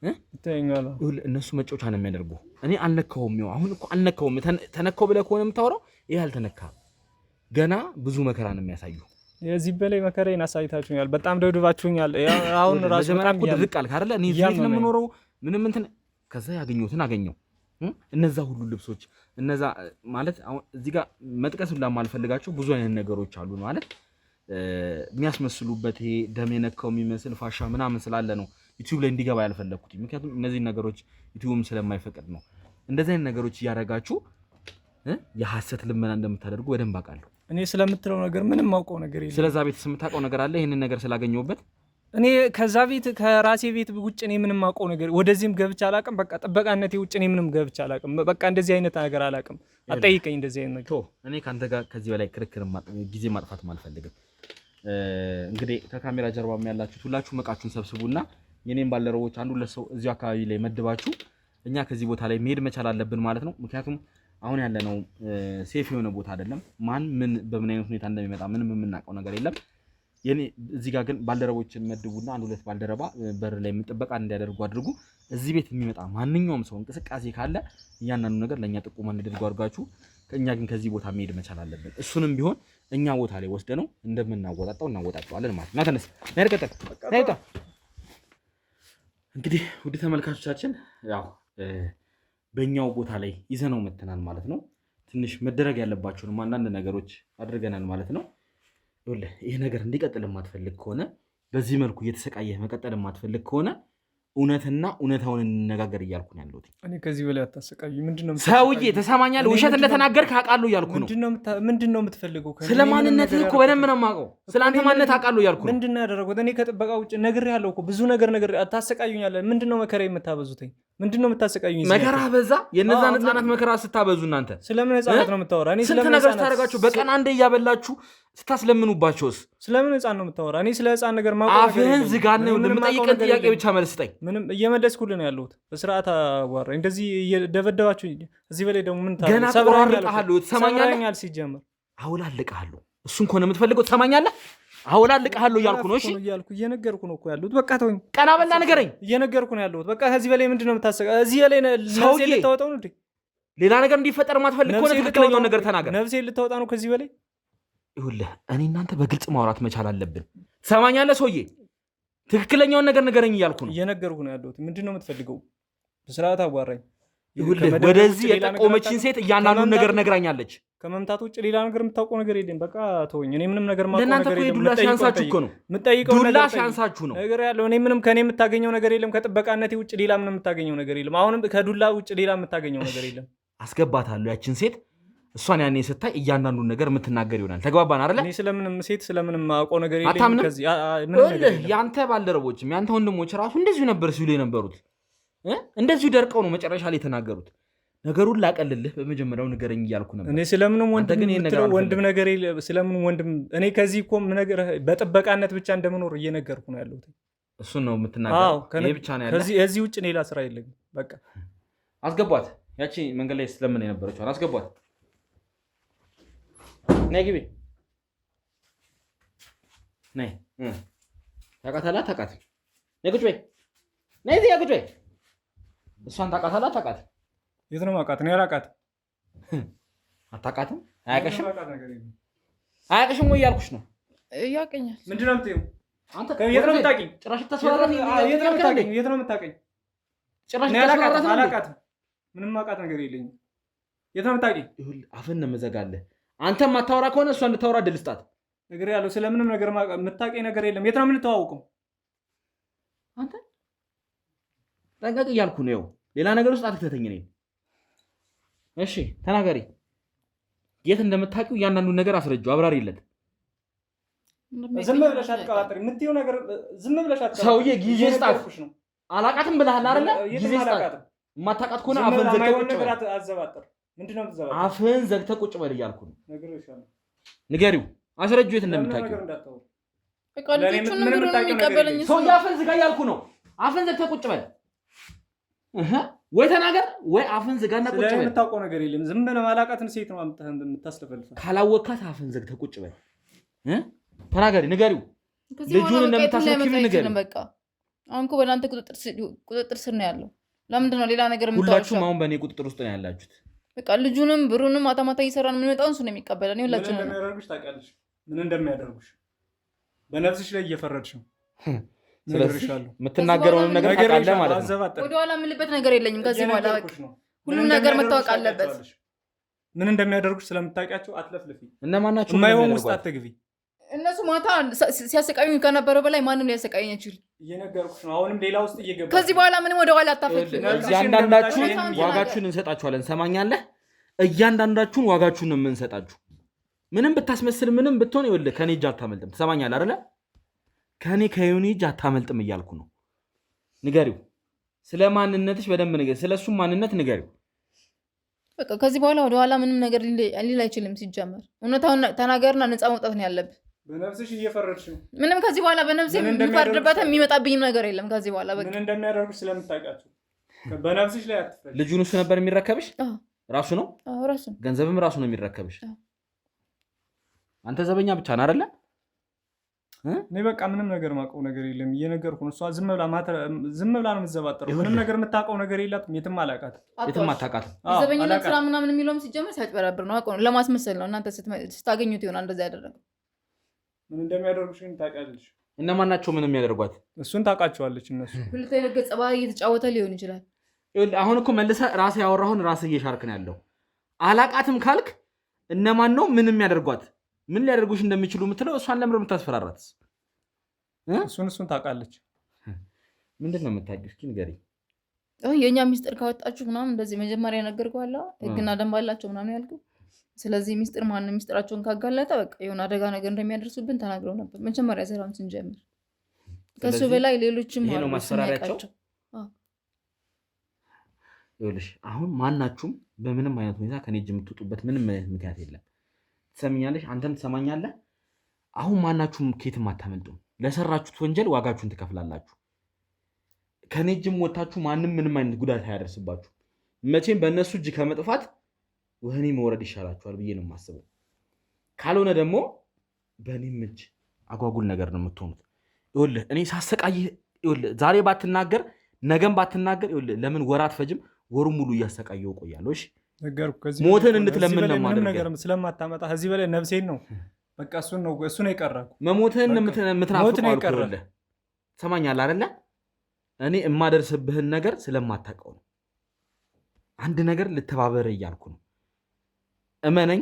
ይኸውልህ እነሱ መጫወቻ ነው የሚያደርጉ። እኔ አልነካውም። ይኸው አሁን እኮ አልነካውም። ተነካው ብለህ ከሆነ የምታወራው ይሄ አልተነካም። ገና ብዙ መከራ ነው የሚያሳዩ። የዚህ በላይ መከራዬን አሳይታችሁኛል። በጣም ደብድባችሁኛል። አሁን ራሱ በጣም ድርቅ አልክ አይደለ? እኔ እዚህ ነው የምኖረው ምንም እንትን ከዛ ያገኘሁትን አገኘው። እነዛ ሁሉ ልብሶች እነዛ ማለት አሁን እዚህ ጋር መጥቀስ ሁላ ማልፈልጋቸው ብዙ አይነት ነገሮች አሉ ማለት የሚያስመስሉበት ይሄ ደም የነካው የሚመስል ፋሻ ምናምን ስላለ ነው ዩቲዩብ ላይ እንዲገባ ያልፈለኩት። ምክንያቱም እነዚህ ነገሮች ዩቲዩብም ስለማይፈቅድ ነው። እንደዚህ አይነት ነገሮች እያደረጋችሁ የሐሰት ልመና እንደምታደርጉ በደንብ አውቃለሁ። እኔ ስለምትለው ነገር ምንም ማውቀው ነገር የለም። ስለዛ ቤት የምታውቀው ነገር አለ? ይሄንን ነገር ስላገኘሁበት እኔ ከዛ ቤት ከራሴ ቤት ውጭ እኔ ምንም ማውቀው ነገር ወደዚህም ገብቼ አላውቅም። በቃ ጥበቃነቴ ውጭ እኔ ምንም ገብቼ አላውቅም። በቃ እንደዚህ አይነት ነገር አላውቅም። አጠይቀኝ እንደዚህ አይነት ነገር። እኔ ካንተ ጋር ከዚህ በላይ ክርክር ጊዜ ማጥፋት አልፈልግም። እንግዲህ ከካሜራ ጀርባም ያላችሁት ሁላችሁ መቃችሁን ሰብስቡና የኔን ባልደረቦች አንዱ ለሰው እዚሁ አካባቢ ላይ መድባችሁ እኛ ከዚህ ቦታ ላይ መሄድ መቻል አለብን ማለት ነው። ምክንያቱም አሁን ያለነው ሴፍ የሆነ ቦታ አይደለም። ማን ምን በምን አይነት ሁኔታ እንደሚመጣ ምንም የምናውቀው ነገር የለም። የኔ እዚህ ጋር ግን ባልደረቦችን መድቡና አንድ ሁለት ባልደረባ በር ላይ ጥበቃ እንዲያደርጉ አድርጉ። እዚህ ቤት የሚመጣ ማንኛውም ሰው እንቅስቃሴ ካለ እያንዳንዱ ነገር ለእኛ ጥቆማ እንዲደርጉ አድርጋችሁ ከእኛ ግን ከዚህ ቦታ መሄድ መቻል አለብን። እሱንም ቢሆን እኛ ቦታ ላይ ወስደ ነው እንደምናወጣጣው እናወጣጣዋለን ማለት ነው። ተነስ ነርቀጠቅ ነይታ። እንግዲህ ውድ ተመልካቾቻችን ያው በእኛው ቦታ ላይ ይዘነው መተናል ማለት ነው። ትንሽ መደረግ ያለባቸውንም አንዳንድ ነገሮች አድርገናል ማለት ነው። ይሄ ነገር እንዲቀጥል የማትፈልግ ከሆነ በዚህ መልኩ እየተሰቃየህ መቀጠል የማትፈልግ ከሆነ እውነትና እውነታውን እንነጋገር እያልኩ ነው ያለሁት። እኔ ከዚህ በላይ አታሰቃዩ። ምንድነው ሰውዬ ተሰማኛለህ? ውሸት እንደተናገርክ አውቃለሁ እያልኩ ነው። ምንድነው የምትፈልገው? ስለ ማንነትህ እኮ በደንብ ነው የማውቀው። ስለ አንተ ማንነት አውቃለሁ እያልኩ ነው። ምንድነው ያደረጉት? እኔ ከጥበቃ ውጭ ነግሬሃለሁ እኮ ብዙ ነገር አታሰቃዩኛለህ። ምንድነው መከራ የምታበዙትኝ? ምንድነው የምታሰቃዩኝ? መከራ በዛ። የነዛ ህፃናት መከራ ስታበዙ እናንተ ስለምን ህፃናት ነው የምታወራ? እኔ ስለምን ነገር ታደርጋችሁ? በቀን አንዴ እያበላችሁ ስታስለምኑባቸውስ ስለምን ህፃን ነው የምታወራ? እኔ ስለ ህፃን ነገር ማውቀው ነገር አፍህን ዝጋና የምጠይቀን ጥያቄ ብቻ መልስ ስጠኝ። ምንም እየመለስኩልህ ነው ያለሁት። በስርዓት አዋራኝ። እንደዚህ እየደበደባችሁ እዚህ በላይ ደግሞ ምን ገና ቆራርጣለሁ። ትሰማኛለህ? ሲጀመር አውላልቅሃለሁ። እሱን ከሆነ የምትፈልገው ትሰማኛለህ? አውላልቅሃለሁ እያልኩ ነው። እሺ እየነገርኩ ነው እኮ ያለሁት። በቃ ተወኝ። ቀና በልና ንገረኝ። እየነገርኩ ነው ያለሁት። በቃ ከዚህ በላይ ምንድነው የምታሰቃ? እዚህ በላይ ነፍሴ ልታወጣው ነው እንዴ? ሌላ ነገር እንዲፈጠር ማትፈልግ ከሆነ ትክክለኛውን ነገር ተናገር። ነፍሴ ልታወጣ ነው ከዚህ በላይ። ይኸውልህ እኔ እናንተ በግልጽ ማውራት መቻል አለብን። ትሰማኛለህ ሰውዬ? ትክክለኛውን ነገር ንገረኝ እያልኩ ነው። እየነገርኩ ነው ያለሁት። ምንድነው የምትፈልገው? በስርዓት አዋራኝ። ይኸውልህ ወደዚህ የጠቆመችን ሴት እያንዳንዱን ነገር ነግራኛለች። ከመምታት ውጭ ሌላ ነገር የምታውቀው ነገር የለም። በቃ ተወኝ። እኔ ምንም ነገር ማውቀው ነገር የለም። ዱላ ሲያንሳችሁ እኮ ነው። ዱላ ሲያንሳችሁ ነው ነገር ያለው። እኔ ምንም ከኔ የምታገኘው ነገር የለም። ከጥበቃነቴ ውጭ ሌላ ምንም የምታገኘው ነገር የለም። አሁንም ከዱላ ውጭ ሌላ የምታገኘው ነገር የለም። አስገባታለሁ ያችን ሴት። እሷን ያኔ ስታይ እያንዳንዱን ነገር የምትናገር ይሆናል። ተግባባን አይደለ? እኔ ስለምንም ሴት ስለምንም ማውቀው ነገር የለም። አታምንም? ከዚህ ምንም ነገር የለም። ያንተ ባልደረቦችም ያንተ ወንድሞች ራሱ እንደዚሁ ነበር ሲሉ የነበሩት። እንደዚሁ ደርቀው ነው መጨረሻ ላይ የተናገሩት። ነገሩን ላቀልልህ በመጀመሪያው ንገረኝ እያልኩ ነበር። እኔ ስለምንም ወንድም ነገር ስለምንም ወንድም እኔ ከዚህ እኮ ነገር በጥበቃነት ብቻ እንደምኖር እየነገርኩ ነው ያለሁት። እሱን ነው የምትናገረው? ይሄ ብቻ ነው ያለው? ከዚህ ውጭ ሌላ ስራ የለኝም። በቃ አስገቧት። ያቺ መንገድ ላይ ስለምን የነበረችው አስገቧት። ነይ ግቢ። ነይ ታውቃታለህ? ታውቃት? ነይ ቁጭ በይ። ነይ እዚህ ቁጭ በይ። እሷን ታውቃታለህ? ታውቃት? የት ነው የማውቃት? እኔ አላውቃትም። አታውቃትም? አያውቅሽም? አያውቅሽም ወይ እያልኩሽ ነው። ያውቀኛል። ምንድን ነው የምትይው? አንተ የት ነው የምታውቂኝ? ጭራሽ ተስፈራራኝ። የት ነው የምታውቂኝ? የት ነው የምታውቂኝ? ጭራሽ አላውቃትም። ምንም የማውቃት ነገር የለኝም። የት ነው የምታውቂኝ? አፍን ነው የምዘጋለህ። አንተ የማታወራ ከሆነ እሷ እንድታወራ እድል ስጣት። ነገር ያለው ስለምንም ነገር የምታውቂኝ ነገር የለም። የት ነው የምንተዋወቀው? አንተ ጠንቀቅ እያልኩ ነው። ይኸው ሌላ ነገር ውስጥ አትክተተኝ ነኝ። እሺ ተናገሪ። የት እንደምታውቂው እያንዳንዱን ነገር አስረጂው፣ አብራሪለት። ዝም ብለሽ አትቀባጥሪ። የምትይው ነገር ዝም ብለሽ አትቀባጥሪ። ሰውዬ ጊዜ ስጣት። አላውቃትም ብለሃል አይደለ? ጊዜ ስጣት። የማታውቃት ከሆነ አፍህን ዘግተህ ቁጭ በል። አዘባጥር። ምንድነው የምትዘባጥር? አፍህን ዘግተህ ቁጭ በል እያልኩ ነው። ንገሪው፣ አስረጂው የት እንደምታውቂው። በቃ ልጆቹን ምንም የሚቀበለኝ ሰውዬ አፍህን ዝጋ እያልኩ ነው። አፍህን ዘግተህ ቁጭ በል። ወይ ተናገር ወይ አፍህን ዝጋና ቁጭ በል። የምታውቀው ነገር የለም። ዝም ብለህ ማላውቃትን ሴት ነው የምታስለፈልፈው። ካላወቅካት አፍህን ዘግተህ ቁጭ በል። ተናገሪ፣ ንገሪው። ልጁን እንደምታስረክቢ ንገሪው። በቃ አሁን እኮ በእናንተ ቁጥጥር ስር ነው ያለው። ለምንድን ነው ሌላ ነገር የምታወራው? ሁላችሁም አሁን በእኔ ቁጥጥር ውስጥ ነው ያላችሁት። በቃ ልጁንም ብሩንም ማታ ማታ እየሰራን የምንመጣውን እሱ ነው የሚቀበለን። ሁላችንም ምን እንደሚያደርጉሽ ታውቂያለሽ። ምን እንደሚያደርጉሽ በነፍስሽ ላይ እየፈረድሽ ነው። ስለዚህ የምትናገረውን ነገር ታውቃለህ ማለት ነው። ወደኋላ የምልበት ነገር የለኝም ከዚህ በኋላ። በቃ ሁሉም ነገር መታወቅ አለበት። ምን እንደሚያደርጉሽ ስለምታውቂያቸው አትለፍልፊ። እነማን ናቸው? የማይሆን ውስጥ አትግቢ። እነሱ ማታ ሲያሰቃዩኝ ከነበረው በላይ ማንም ሊያሰቃየኝ አይችልም። እየነገርኩሽ ነው። አሁንም ሌላ ውስጥ እየገባሽ። ከዚህ በኋላ ምንም ወደኋላ አታፈግፍም። እያንዳንዳችሁን ዋጋችሁን እንሰጣችኋለን። ሰማኛለህ? እያንዳንዳችሁን ዋጋችሁን ነው የምንሰጣችሁ። ምንም ብታስመስል ምንም ብትሆን ይኸውልህ ከኔ እጅ አታመልጥም። ትሰማኛለህ አይደለ? ከኔ ከዮኒ እጅ አታመልጥም እያልኩ ነው። ንገሪው፣ ስለ ማንነትሽ በደንብ ንገሪ። ስለሱም ማንነት ንገሪው። በቃ ከዚህ በኋላ ወደኋላ ምንም ነገር ሊል አይችልም። ሲጀመር እውነታውን ተናገርና ነፃ መውጣት ነው ያለብህ። በነፍስሽ እየፈረድሽ ነው። ምንም ከዚህ በኋላ በነፍሴ የሚፈርድበትም የሚመጣብኝም ነገር የለም ከዚህ በኋላ። በቃ ምን እንደሚያደርጉሽ ስለምታውቃቸው በነፍስሽ ላይ አትፈርድ። ልጁን እሱ ነበር የሚረከብሽ? ራሱ ነው። ራሱ ገንዘብም ራሱ ነው የሚረከብሽ። አንተ ዘበኛ ብቻ ነህ አይደለ? እኔ በቃ ምንም ነገር ማውቀው ነገር የለም። እየነገርኩህ ነው። እሷ ዝም ብላ ነው የምትዘባጠረው። ምንም ነገር የምታውቀው ነገር የላትም። የትም አላውቃትም። የትም አታውቃትም። ዘበኝነት ስራ ምናምን የሚለውም ሲጀመር ሲያጭበረብር ነው። አውቀው ነው፣ ለማስመሰል ነው። እናንተ ስታገኙት ይሆናል እንደዛ ያደረገው። ምን እንደሚያደርጉሽ ታውቂያለሽ። እነማን ናቸው ምን የሚያደርጓት? እሱን ታውቃቸዋለች። እነሱ ሁለተኛ ገጸ ባህሪ እየተጫወተ ሊሆን ይችላል። አሁን እኮ መልሰህ ራስህ ያወራሁን ራስህ እየሻርክ ነው ያለው። አላውቃትም ካልክ እነማን ነው ምን የሚያደርጓት? ምን ሊያደርጉሽ እንደሚችሉ የምትለው እሷን ለምንድን ነው የምታስፈራራት? እሱን ታውቃለች። ምንድን ነው የምታውቂው? እስኪ ንገሪኝ። የእኛ ሚስጥር ካወጣችሁ ምናምን እንደዚህ መጀመሪያ ነገርኩህ። ህግና ደንብ አላቸው ምናምን ያልኩህ። ስለዚህ ሚስጥር ማንም ሚስጥራቸውን ካጋለጠ በቃ የሆነ አደጋ ነገር እንደሚያደርሱብን ተናግረው ነበር መጀመሪያ ስራውን ስንጀምር። ከሱ በላይ ሌሎችም ይሄ ነው ማስፈራሪያቸው። ይኸውልሽ አሁን ማናችሁም በምንም አይነት ሁኔታ ከኔ እጅ የምትወጡበት ምንም አይነት ምክንያት የለም። ትሰሚኛለሽ? አንተም ትሰማኛለህ? አሁን ማናችሁም ኬትም አታመልጡም። ለሰራችሁት ወንጀል ዋጋችሁን ትከፍላላችሁ። ከኔ እጅም ወታችሁ ማንም ምንም አይነት ጉዳት አያደርስባችሁ። መቼም በእነሱ እጅ ከመጥፋት ወህኒ መውረድ ይሻላችኋል ብዬ ነው የማስበው። ካልሆነ ደግሞ በእኔም እጅ አጓጉል ነገር ነው የምትሆኑት። ይኸውልህ እኔ ሳሰቃይህ፣ ይኸውልህ ዛሬ ባትናገር ነገም ባትናገር፣ ይኸውልህ ለምን ወራት ፈጅም ወሩን ሙሉ እያሰቃየው እቆያለሁ። እሺ ሞትን እንድትለምን ነው ማለት ነገር ስለማታመጣ ከዚህ በላይ ነፍሴን ነው በቃ እሱ ነው የቀረው። መሞትህን የምትናፍቀው አልኩህ። ትሰማኛለህ አይደለ? እኔ የማደርስብህን ነገር ስለማታውቀው ነው። አንድ ነገር ልተባበር እያልኩ ነው። እመነኝ፣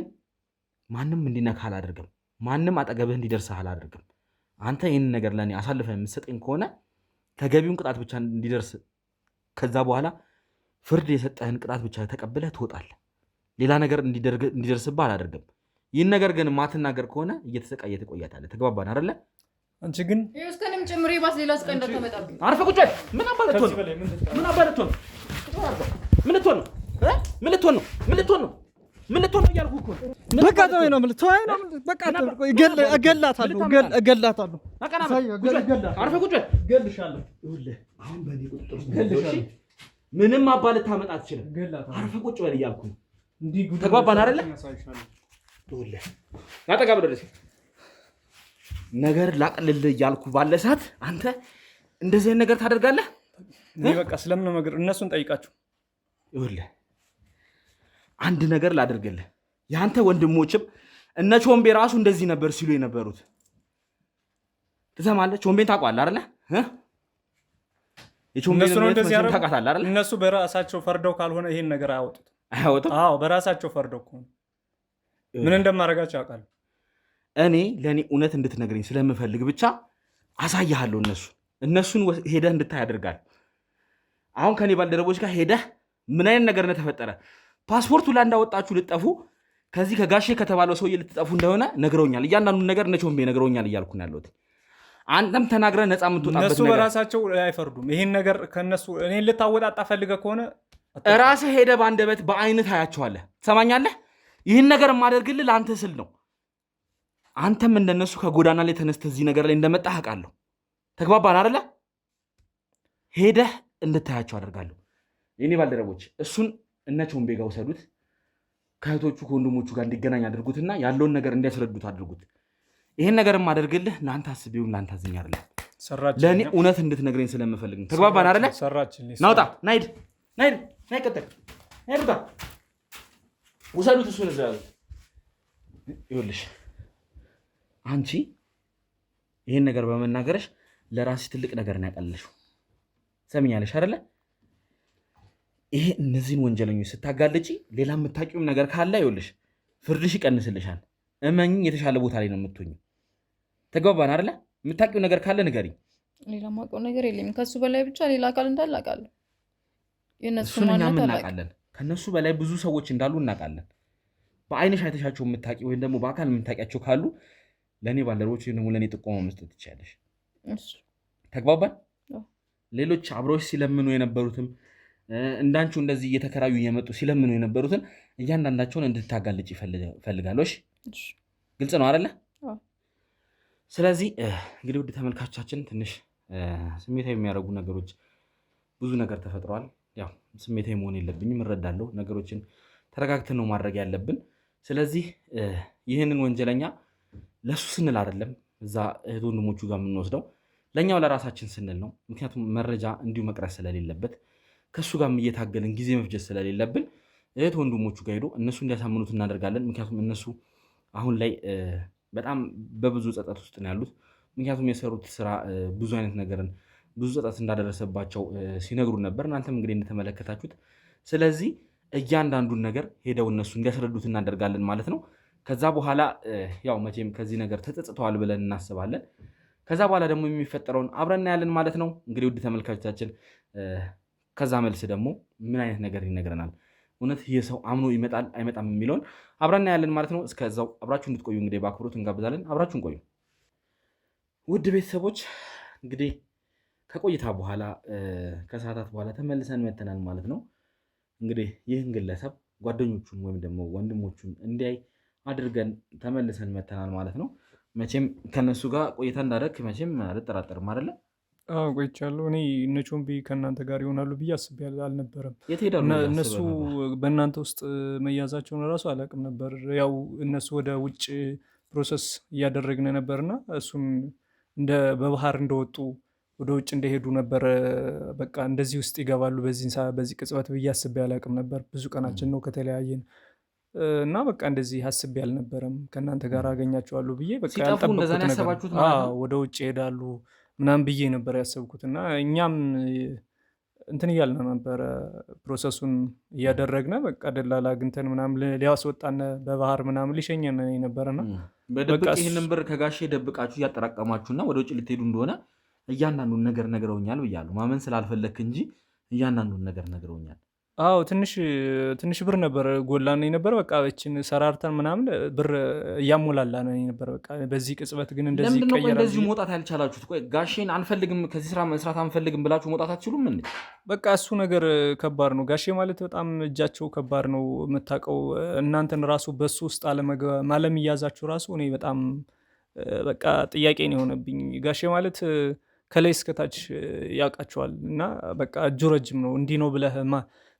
ማንም እንዲነካ አላደርግም። ማንም አጠገብህ እንዲደርስህ አላደርግም። አንተ ይህንን ነገር ለእኔ አሳልፈህ የምትሰጠኝ ከሆነ ተገቢውን ቅጣት ብቻ እንዲደርስ፣ ከዛ በኋላ ፍርድ የሰጠህን ቅጣት ብቻ ተቀብለህ ትወጣለህ። ሌላ ነገር እንዲደርስብህ አላደርግም። ይህን ነገር ግን ማትናገር ከሆነ እየተሰቃየህ ትቆያታለህ። ተግባባን አይደለ? አንቺ ግን እስከንም ጭምሬ ባስ ሌላ እስከ እንዳትመጣብኝ። አርፈህ ቁጭ በል። ምን አባለቶ ነው? ምን አባለቶ ነው? ምን ልትሆን ነው? ምን ልትሆን ነው? ምን ልትሆን ነው? ምን ልትሆን ነው እያልኩህ እኮ ነው። በቃ ተወኝ ነው የምልህ። ተወኝ ነው በቃ እገላታለሁ። አርፈህ ቁጭ በል። እገልሻለሁ። ይኸውልህ አሁን በእኔ ቁጥጥር ውስጥ ገልሻለሁ። ምንም አባል ልታመጣ አትችልም። አርፈህ ቁጭ በል እያልኩህ ነው። ተግባባን አይደለ? ይኸውልህ ላጠጋ ብለህ ነገር ላቅልልህ እያልኩ ባለ ሰዓት አንተ እንደዚህ አይነት ነገር ታደርጋለህ። እኔ በቃ ስለምን ነገር እነሱን ጠይቃችሁ። ይኸውልህ አንድ ነገር ላድርግልህ። ያንተ ወንድሞችም እነ ቾምቤ ራሱ እንደዚህ ነበር ሲሉ የነበሩት ትሰማለህ? ቾምቤን ታውቀዋለህ አይደለ? እነሱ ነው እንደዚህ ያደረጉት። እነሱ በራሳቸው ፈርደው ካልሆነ ይሄን ነገር አያወጡት። አዎ በራሳቸው ፈርደው ከሆነ ምን እንደማደርጋቸው ያውቃሉ። ለእኔ እውነት እንድትነግረኝ ስለምፈልግ ብቻ አሳያለሁ። እነሱን ሄደህ እንድታይ ያደርጋል። አሁን ከኔ ባልደረቦች ጋር ሄደህ ምን አይነት ነገር ተፈጠረ፣ ፓስፖርቱ ላይ እንዳወጣችሁ ልጠፉ፣ ከዚህ ከጋሼ ከተባለው ሰውዬ ልትጠፉ እንደሆነ ነግረውኛል። እያንዳንዱን ነገር እነ ቾምቤ ነግረውኛል እያልኩ ነው ያለሁት። አንተም ተናግረህ ነፃ የምትወጣበት ነገር። እነሱ በራሳቸው አይፈርዱም። ይሄን ነገር ከነሱ እኔን ልታወጣጣ ፈልገህ ከሆነ ራስህ ሄደህ በአንደበት በአይነት ታያቸዋለህ። ትሰማኛለህ? ይህን ነገር የማደርግልህ ለአንተ ስል ነው። አንተም እንደነሱ ከጎዳና ላይ ተነስተህ እዚህ ነገር ላይ እንደመጣህ አውቃለሁ። ተግባባን አይደለ? ሄደህ እንድታያቸው አደርጋለሁ። የኔ ባልደረቦች እሱን እነ ቾምቤ ጋር ውሰዱት፣ ከእህቶቹ ከወንድሞቹ ጋር እንዲገናኝ አድርጉትና ያለውን ነገር እንዲያስረዱት አድርጉት። ይሄን ነገር የማደርግልህ ለአንተ አስቤውም ለአንተ አዝኜ አይደለም፣ ለእኔ እውነት እንድትነግረኝ ስለምፈልግ ነው። ተግባባን አይደለ? ናውጣ ናይድ ቀጥል ናይዱታ ውሰዱት። እሱን እዛ ያሉት ይኸውልሽ፣ አንቺ ይሄን ነገር በመናገርሽ ለራስሽ ትልቅ ነገር ነው ያቀለልሽው። ሰሚኛለሽ አይደለ? ይሄ እነዚህን ወንጀለኞች ስታጋልጪ ሌላ የምታውቂውም ነገር ካለ ይኸውልሽ ፍርድሽ ይቀንስልሻል። እመኝ የተሻለ ቦታ ላይ ነው የምትሆኚው። ተግባባን አይደለ? የምታውቂው ነገር ካለ ንገሪኝ። ሌላ የማውቀው ነገር የለም። ከሱ በላይ ብቻ ሌላ አካል እንዳለ አውቃለሁ። እሱን እኛም እናውቃለን። ከነሱ በላይ ብዙ ሰዎች እንዳሉ እናውቃለን። በአይንሽ አይተሻቸው የምታውቂ ወይም ደግሞ በአካል የምታውቂያቸው ካሉ ለእኔ ባልደረቦች ወይም ደግሞ ለእኔ ጥቆማ መስጠት ትችያለሽ። ተግባባን? ሌሎች አብረዎች ሲለምኑ የነበሩትም እንዳንቺው እንደዚህ እየተከራዩ እየመጡ ሲለምኑ የነበሩትን እያንዳንዳቸውን እንድታጋልጭ ይፈልጋለሁ። ግልጽ ነው አይደለ? ስለዚህ እንግዲህ ውድ ተመልካቻችን ትንሽ ስሜታዊ የሚያደርጉ ነገሮች ብዙ ነገር ተፈጥረዋል። ያው ስሜታዊ መሆን የለብኝም፣ እረዳለሁ። ነገሮችን ተረጋግተን ነው ማድረግ ያለብን። ስለዚህ ይህንን ወንጀለኛ ለሱ ስንል አይደለም እዛ እህት ወንድሞቹ ጋር የምንወስደው ለእኛው ለራሳችን ስንል ነው። ምክንያቱም መረጃ እንዲሁ መቅረት ስለሌለበት ከእሱ ጋር እየታገልን ጊዜ መፍጀት ስለሌለብን እህት ወንድሞቹ ጋር ሄዶ እነሱ እንዲያሳምኑት እናደርጋለን። ምክንያቱም እነሱ አሁን ላይ በጣም በብዙ ጸጸት ውስጥ ነው ያሉት። ምክንያቱም የሰሩት ስራ ብዙ አይነት ነገርን ብዙ ጸጸት እንዳደረሰባቸው ሲነግሩን ነበር፣ እናንተም እንግዲህ እንደተመለከታችሁት። ስለዚህ እያንዳንዱን ነገር ሄደው እነሱ እንዲያስረዱት እናደርጋለን ማለት ነው። ከዛ በኋላ ያው መቼም ከዚህ ነገር ተጸጽተዋል ብለን እናስባለን። ከዛ በኋላ ደግሞ የሚፈጠረውን አብረን እናያለን ማለት ነው። እንግዲህ ውድ ተመልካቾቻችን ከዛ መልስ ደግሞ ምን አይነት ነገር ይነግረናል፣ እውነት ይህ ሰው አምኖ ይመጣል አይመጣም የሚለውን አብረን እናያለን ማለት ነው። እስከዛው አብራችሁ እንድትቆዩ እንግዲህ በአክብሮት እንጋብዛለን። አብራችሁን ቆዩ ውድ ቤተሰቦች። እንግዲህ ከቆይታ በኋላ ከሰዓታት በኋላ ተመልሰን መተናል ማለት ነው። እንግዲህ ይህን ግለሰብ ጓደኞቹን ወይም ደግሞ ወንድሞቹን እንዲያይ አድርገን ተመልሰን መተናል ማለት ነው። መቼም ከነሱ ጋር ቆይታ እንዳደረግ መቼም አልጠራጠርም አይደለ? ቆይቻለሁ። እኔ እነ ቾምቤ ከእናንተ ጋር ይሆናሉ ብዬ አስቤ አልነበረም። የት ሄዳሉ? እነሱ በእናንተ ውስጥ መያዛቸውን እራሱ አላውቅም ነበር። ያው እነሱ ወደ ውጭ ፕሮሰስ እያደረግን ነበርና እሱም በባህር እንደወጡ ወደ ውጭ እንደሄዱ ነበረ። በቃ እንደዚህ ውስጥ ይገባሉ በዚህ ቅጽበት ብዬ አስቤ አላውቅም ነበር። ብዙ ቀናችን ነው ከተለያየን እና በቃ እንደዚህ አስቤ አልነበረም ከእናንተ ጋር አገኛቸዋለሁ ብዬ በቃ ያልጠበቅኩት ነገር ወደ ውጭ ይሄዳሉ ምናምን ብዬ ነበር ያሰብኩት። እና እኛም እንትን እያልን ነበረ ፕሮሰሱን እያደረግን በቃ ደላላ አግኝተን ምናምን ሊያስወጣን በባህር ምናምን ሊሸኘን ነበርና በድብቅ ይህንን ብር ከጋሼ ደብቃችሁ እያጠራቀማችሁና ወደ ውጭ ልትሄዱ እንደሆነ እያንዳንዱን ነገር ነግረውኛል ብያለሁ። ማመን ስላልፈለክ እንጂ እያንዳንዱን ነገር ነግረውኛል። አዎ ትንሽ ብር ነበር ጎላን ነበር። በቃ እችን ሰራርተን ምናምን ብር እያሞላላ ነው ነበር። በቃ በዚህ ቅጽበት ግን እንደዚህ ይቀየራል። ለምንድን ነው እንደዚህ መውጣት ያልቻላችሁት? ቆይ ጋሼን አንፈልግም ከዚህ ስራ መስራት አንፈልግም ብላችሁ መውጣት አትችሉም እንዴ? በቃ እሱ ነገር ከባድ ነው። ጋሼ ማለት በጣም እጃቸው ከባድ ነው። የምታውቀው እናንተን ራሱ በሱ ውስጥ አለመያዛችሁ ራሱ እኔ በጣም በቃ ጥያቄ ነው የሆነብኝ። ጋሼ ማለት ከላይ እስከታች ያውቃቸዋል እና በቃ እጁ ረጅም ነው። እንዲህ ነው ብለህ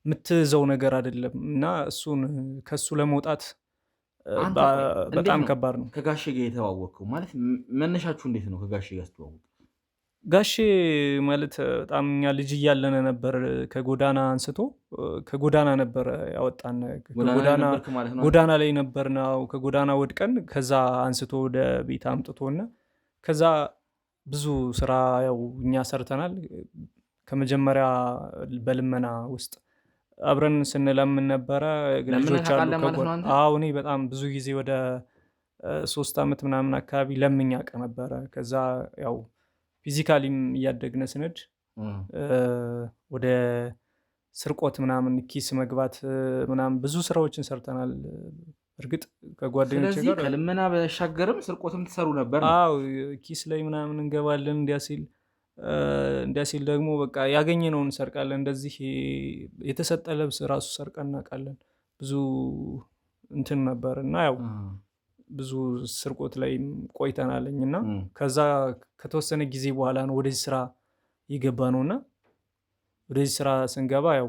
የምትይዘው ነገር አይደለም እና እሱን ከሱ ለመውጣት በጣም ከባድ ነው። ከጋሼ ጋር የተዋወቅከው ማለት መነሻችሁ እንዴት ነው? ከጋሼ ጋር ስትዋወቅ ጋሼ ማለት በጣም እኛ ልጅ እያለን ነበር ከጎዳና አንስቶ ከጎዳና ነበር ያወጣን። ጎዳና ላይ ነበር ነው ከጎዳና ወድቀን ከዛ አንስቶ ወደ ቤት አምጥቶና ከዛ ብዙ ስራ ያው እኛ ሰርተናል። ከመጀመሪያ በልመና ውስጥ አብረን ስንለምን ነበረ። ልጆች አሉ እኔ በጣም ብዙ ጊዜ ወደ 3 ዓመት ምናምን አካባቢ ለምኛ ቀ ነበረ። ከዛ ያው ፊዚካሊም እያደግነ ስንድ ወደ ስርቆት ምናምን ኪስ መግባት ምናምን ብዙ ስራዎችን ሰርተናል። እርግጥ ከጓደኞቼ ጋር ከልመና በሻገርም ስርቆትም ትሰሩ ነበር? አዎ ኪስ ላይ ምናምን እንገባለን። እንዲያሲል ደግሞ በቃ ያገኘነውን እንሰርቃለን። እንደዚህ የተሰጠ ልብስ ራሱ ሰርቀን እናውቃለን። ብዙ እንትን ነበር እና ያው ብዙ ስርቆት ላይ ቆይተናለኝ እና ከዛ ከተወሰነ ጊዜ በኋላ ነው ወደዚህ ስራ ይገባ ነውና ወደዚህ ስራ ስንገባ ያው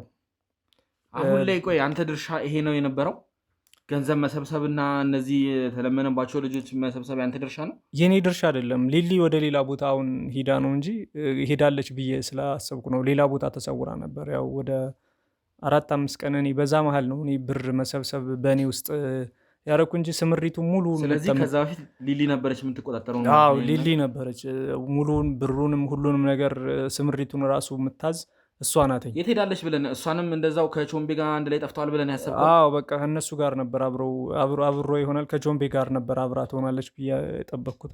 አሁን ላይ ቆይ አንተ ድርሻ ይሄ ነው የነበረው? ገንዘብ መሰብሰብና እነዚህ የተለመነባቸው ልጆች መሰብሰብ ያንተ ድርሻ ነው? የኔ ድርሻ አይደለም። ሊሊ ወደ ሌላ ቦታ አሁን ሄዳ ነው እንጂ ሄዳለች ብዬ ስላሰብኩ ነው። ሌላ ቦታ ተሰውራ ነበር። ያው ወደ 4-5 ቀን እኔ በዛ መሀል ነው እኔ ብር መሰብሰብ በእኔ ውስጥ ያረኩ እንጂ ስምሪቱ ሙሉ። ስለዚህ ከዛ በፊት ሊሊ ነበረች የምትቆጣጠረው? አዎ ሊሊ ነበረች ሙሉን ብሩንም ሁሉንም ነገር ስምሪቱን ራሱ የምታዝ እሷ ናተኝ። የት ሄዳለች ብለን እሷንም እንደዛው ከቾምቤ ጋር አንድ ላይ ጠፍተዋል ብለን ያሰብኩት? አዎ በቃ ከእነሱ ጋር ነበር አብሮ ይሆናል ከቾምቤ ጋር ነበር አብራ ትሆናለች ብዬ የጠበቅኩት።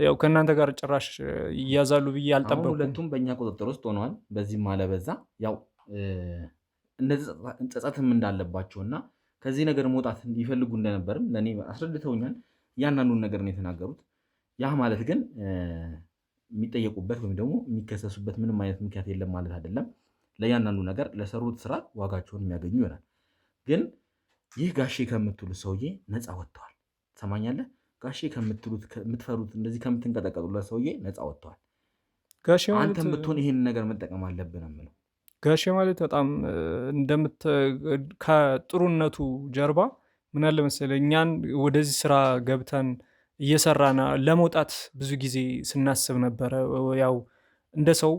ያው ከእናንተ ጋር ጭራሽ ይያዛሉ ብዬ አልጠበቅኩም። ሁለቱም በእኛ ቁጥጥር ውስጥ ሆነዋል። በዚህም አለበዛ ያው እንደዚህ ጸጸትም እንዳለባቸውና ከዚህ ነገር መውጣት ይፈልጉ እንደነበርም ለእኔ አስረድተውኛል። እያንዳንዱን ነገር ነው የተናገሩት። ያ ማለት ግን የሚጠየቁበት ወይም ደግሞ የሚከሰሱበት ምንም አይነት ምክንያት የለም ማለት አይደለም። ለእያንዳንዱ ነገር ለሰሩት ስራ ዋጋቸውን የሚያገኙ ይሆናል። ግን ይህ ጋሼ ከምትሉት ሰውዬ ነፃ ወጥተዋል። ትሰማኛለህ? ጋሼ ከምትፈሩት እንደዚህ ከምትንቀጠቀጡለት ሰውዬ ነፃ ወጥተዋል። አንተም ብትሆን ይህንን ነገር መጠቀም አለብን የምለው ጋሼ ማለት በጣም ከጥሩነቱ ጀርባ ምን አለ መሰለህ፣ እኛን ወደዚህ ስራ ገብተን እየሰራን ለመውጣት ብዙ ጊዜ ስናስብ ነበረ። ያው እንደ ሰው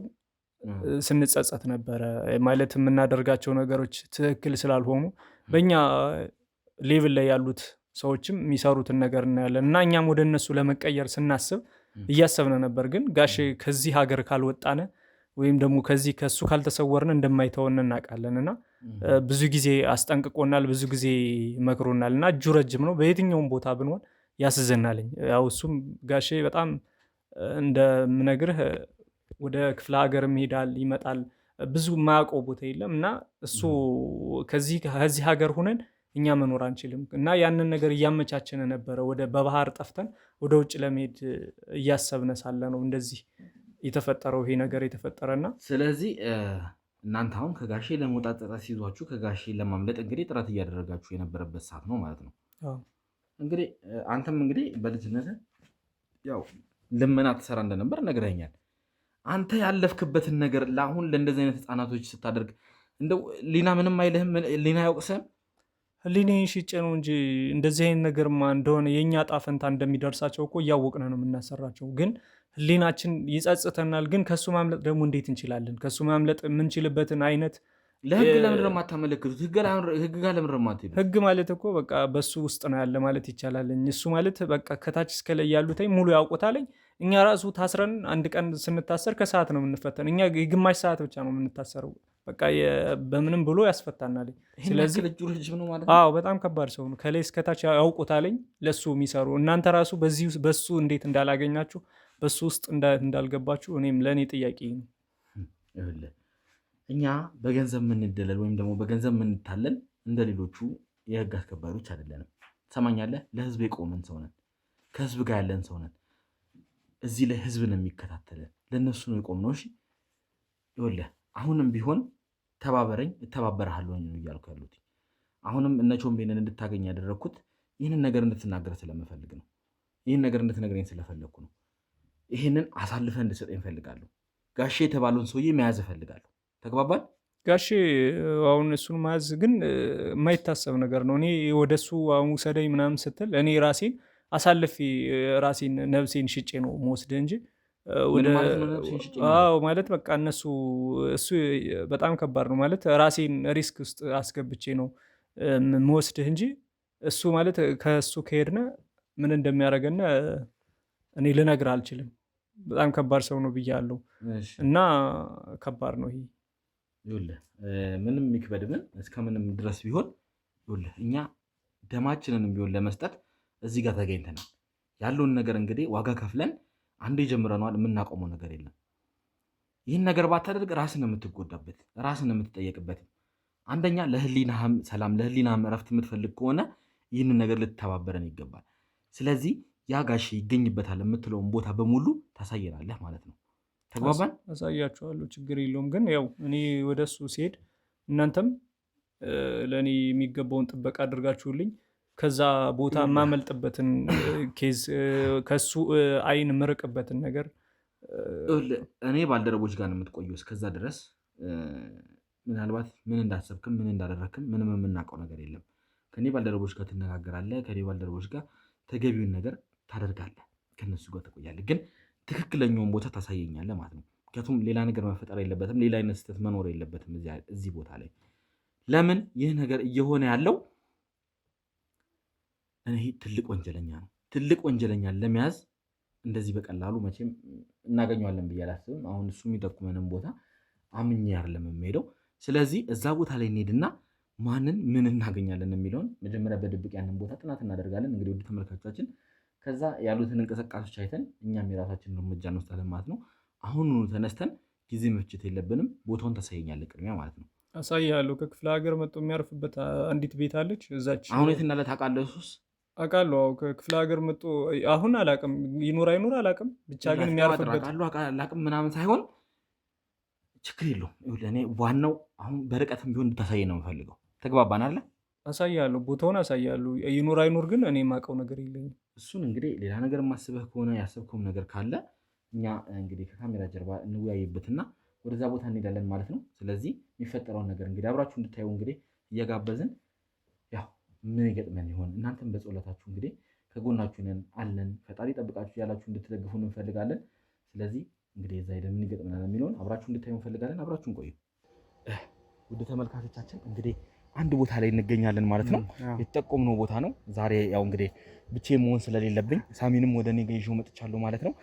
ስንጸጸት ነበረ ማለት የምናደርጋቸው ነገሮች ትክክል ስላልሆኑ በእኛ ሌቭል ላይ ያሉት ሰዎችም የሚሰሩትን ነገር እናያለን እና እኛም ወደ እነሱ ለመቀየር ስናስብ እያሰብነ ነበር። ግን ጋሼ ከዚህ ሀገር ካልወጣነ ወይም ደግሞ ከዚህ ከሱ ካልተሰወርን እንደማይተወን እናውቃለን እና ብዙ ጊዜ አስጠንቅቆናል፣ ብዙ ጊዜ መክሮናል እና እጁ ረጅም ነው። በየትኛውም ቦታ ብንሆን ያስዘናልኝ። ያው እሱም ጋሼ በጣም እንደምነግርህ ወደ ክፍለ ሀገርም ይሄዳል ይመጣል፣ ብዙ የማያውቀው ቦታ የለም እና እሱ ከዚህ ሀገር ሁነን እኛ መኖር አንችልም እና ያንን ነገር እያመቻቸነ ነበረ። በባህር ጠፍተን ወደ ውጭ ለመሄድ እያሰብነ ሳለ ነው እንደዚህ የተፈጠረው ይሄ ነገር የተፈጠረና። ስለዚህ እናንተ አሁን ከጋሼ ለመውጣት ጥረት ሲይዟችሁ ከጋሼ ለማምለጥ እንግዲህ ጥረት እያደረጋችሁ የነበረበት ሰዓት ነው ማለት ነው። እንግዲህ አንተም እንግዲህ በልጅነትህ ያው ልመና ትሰራ እንደነበር ነግረኛል። አንተ ያለፍክበትን ነገር ለአሁን ለእንደዚህ አይነት ህፃናቶች ስታደርግ እንደው ሊና ምንም አይልህም? ሊና ያውቅስህም? ህሊናዬን ሽጬ ነው እንጂ እንደዚህ አይነት ነገርማ እንደሆነ የእኛ ዕጣ ፈንታ እንደሚደርሳቸው እኮ እያወቅን ነው የምናሰራቸው። ግን ህሊናችን ይጸጽተናል። ግን ከሱ ማምለጥ ደግሞ እንዴት እንችላለን? ከሱ ማምለጥ የምንችልበትን አይነት ለህግ ለምንድን ነው የማታመለክቱት? ህግ ጋር ለምንድን ነው የማትሄዱት? ህግ ማለት እኮ በቃ በሱ ውስጥ ነው ያለ ማለት ይቻላልኝ። እሱ ማለት በቃ ከታች እስከ ላይ ያሉትኝ ሙሉ ያውቁታለኝ። እኛ ራሱ ታስረን አንድ ቀን ስንታሰር ከሰዓት ነው የምንፈተን። እኛ የግማሽ ሰዓት ብቻ ነው የምንታሰረው። በቃ በምንም ብሎ ያስፈታናል። ስለዚህ አዎ በጣም ከባድ ሰው ነው። ከላይ እስከታች ያውቁታለኝ ለሱ የሚሰሩ። እናንተ ራሱ በሱ እንዴት እንዳላገኛችሁ በሱ ውስጥ እንዳልገባችሁ እኔም ለእኔ ጥያቄ ነው። እኛ በገንዘብ የምንደለል ወይም ደግሞ በገንዘብ የምንታለል እንደ ሌሎቹ የህግ አስከባሪዎች አይደለንም። ትሰማኛለህ? ለህዝብ የቆመን ሰው ነን። ከህዝብ ጋር ያለን ሰው ነን። እዚህ ላይ ህዝብ ነው የሚከታተለን። ለእነሱ ነው የቆምነው። እሺ ይኸውልህ አሁንም ቢሆን ተባበረኝ፣ እተባበረሃለሁ ነው እያልኩ ያሉት። አሁንም እነ ቾምቤንን እንድታገኝ ያደረግኩት ይህንን ነገር እንድትናገር ስለምፈልግ ነው። ይህን ነገር እንድትነግረኝ ስለፈለግኩ ነው። ይህንን አሳልፈ እንድሰጠኝ እፈልጋለሁ። ጋሼ የተባለውን ሰውዬ መያዝ እፈልጋለሁ። ተግባባል? ጋሼ አሁን እሱን መያዝ ግን የማይታሰብ ነገር ነው። እኔ ወደሱ አሁን ውሰደኝ ምናምን ስትል እኔ ራሴን አሳልፌ ራሴን ነብሴን ሽጬ ነው መወስድ እንጂ ማለት በቃ እሱ በጣም ከባድ ነው ማለት ራሴን ሪስክ ውስጥ አስገብቼ ነው የምወስድህ እንጂ እሱ ማለት ከእሱ ከሄድነ ምን እንደሚያደርገን እኔ ልነግር አልችልም። በጣም ከባድ ሰው ነው ብያለሁ እና ከባድ ነው ይሄ። ይኸውልህ ምንም የሚክበድ ምን እስከምንም ድረስ ቢሆን ይኸውልህ እኛ ደማችንን ቢሆን ለመስጠት እዚህ ጋር ተገኝተናል። ያለውን ነገር እንግዲህ ዋጋ ከፍለን አንዴ ጀምረነዋል። የምናቆመው ነገር የለም። ይህን ነገር ባታደርግ ራስን የምትጎዳበት ራስን የምትጠየቅበት። አንደኛ ለህሊናህም ሰላም ለህሊናህም እረፍት የምትፈልግ ከሆነ ይህንን ነገር ልትተባበረን ይገባል። ስለዚህ ያ ጋሼ ይገኝበታል የምትለውን ቦታ በሙሉ ታሳየናለህ ማለት ነው። ተግባባን? አሳያችኋለሁ፣ ችግር የለውም። ግን ያው እኔ ወደ እሱ ሲሄድ እናንተም ለእኔ የሚገባውን ጥበቃ አድርጋችሁልኝ ከዛ ቦታ የማመልጥበትን ኬዝ ከሱ አይን ምርቅበትን ነገር እኔ ባልደረቦች ጋር ነው የምትቆየው። እስከዛ ድረስ ምናልባት ምን እንዳሰብክም ምን እንዳደረክም ምንም የምናውቀው ነገር የለም። ከኔ ባልደረቦች ጋር ትነጋገራለህ፣ ከኔ ባልደረቦች ጋር ተገቢውን ነገር ታደርጋለህ፣ ከነሱ ጋር ትቆያለህ። ግን ትክክለኛውን ቦታ ታሳየኛለህ ማለት ነው። ምክንያቱም ሌላ ነገር መፈጠር የለበትም፣ ሌላ አይነት ስህተት መኖር የለበትም እዚህ ቦታ ላይ። ለምን ይህ ነገር እየሆነ ያለው እኔ ትልቅ ወንጀለኛ ነው። ትልቅ ወንጀለኛ ለመያዝ እንደዚህ በቀላሉ መቼም እናገኘዋለን ብዬ አላስብም። አሁን እሱ የሚጠቁመንም ቦታ አምኜ አይደለም የምሄደው። ስለዚህ እዛ ቦታ ላይ እንሄድና ማንን ምን እናገኛለን የሚለውን መጀመሪያ በድብቅ ያንን ቦታ ጥናት እናደርጋለን። እንግዲህ ውድ ተመልካቾቻችን ከዛ ያሉትን እንቅስቃሴዎች አይተን እኛም የራሳችንን እርምጃ እንወስዳለን ማለት ነው። አሁኑኑ ተነስተን ጊዜ መፍጀት የለብንም። ቦታውን ታሳየኛለህ ቅድሚያ ማለት ነው። አሳያለሁ። ከክፍለ ሀገር መጥቶ የሚያርፍበት አንዲት ቤት አለች እዛች። አሁን የት እንዳለ ታውቃለህ? እሱስ አውቃለሁ። ከክፍለ ሀገር መጥቶ አሁን አላውቅም፣ ይኖር አይኖር አላውቅም። ብቻ ግን የሚያርፍበት አላውቅም ምናምን ሳይሆን ችግር የለውም። እኔ ዋናው አሁን በርቀትም ቢሆን እንድታሳየኝ ነው የምፈልገው። ተግባባን አለ? አሳያለሁ፣ ቦታውን አሳያለሁ። ይኖር አይኖር ግን እኔ የማውቀው ነገር የለኝም። እሱን እንግዲህ ሌላ ነገር የማስበህ ከሆነ ያሰብከውም ነገር ካለ እኛ እንግዲህ ከካሜራ ጀርባ እንወያይበትና ወደዛ ቦታ እንሄዳለን ማለት ነው። ስለዚህ የሚፈጠረውን ነገር እንግዲህ አብራችሁ እንድታዩ እንግዲህ እየጋበዝን ያው ምን ይገጥመን ይሆን እናንተም በጸሎታችሁ እንግዲህ ከጎናችሁ ነን አለን። ፈጣሪ ጠብቃችሁ ያላችሁ እንድትደግፉን እንፈልጋለን። ስለዚህ እንግዲህ እዛ ሄደን ምን ይገጥመናል የሚለውን አብራችሁ እንድታዩ እንፈልጋለን። አብራችሁን ቆዩ። ውድ ተመልካቾቻችን እንግዲህ አንድ ቦታ ላይ እንገኛለን ማለት ነው። የተጠቆምነው ቦታ ነው። ዛሬ ያው እንግዲህ ብቻዬን መሆን ስለሌለብኝ ሳሚንም ወደ እኔ ጋር ይዤው መጥቻለሁ ማለት ነው።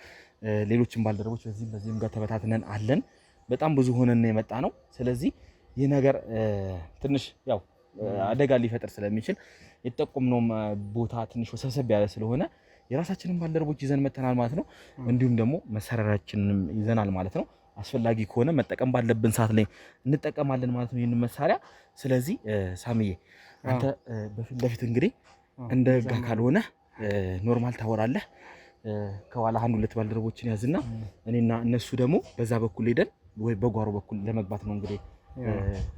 ሌሎችም ባልደረቦች በዚህም ጋር ተበታትነን አለን። በጣም ብዙ ሆነን የመጣ ነው። ስለዚህ ይህ ነገር ትንሽ ያው አደጋ ሊፈጥር ስለሚችል የተጠቆምነው ቦታ ትንሽ ወሰብሰብ ያለ ስለሆነ የራሳችንን ባልደረቦች ይዘን መጥተናል ማለት ነው። እንዲሁም ደግሞ መሳሪያችንንም ይዘናል ማለት ነው። አስፈላጊ ከሆነ መጠቀም ባለብን ሰዓት ላይ እንጠቀማለን ማለት ነው ይህንን መሳሪያ። ስለዚህ ሳሚዬ አንተ በፊት ለፊት እንግዲህ እንደ ህግ ካልሆነ ኖርማል ታወራለህ። ከኋላ አንድ ሁለት ባልደረቦችን ያዝና እኔና እነሱ ደግሞ በዛ በኩል ሄደን ወይ በጓሮ በኩል ለመግባት ነው እንግዲህ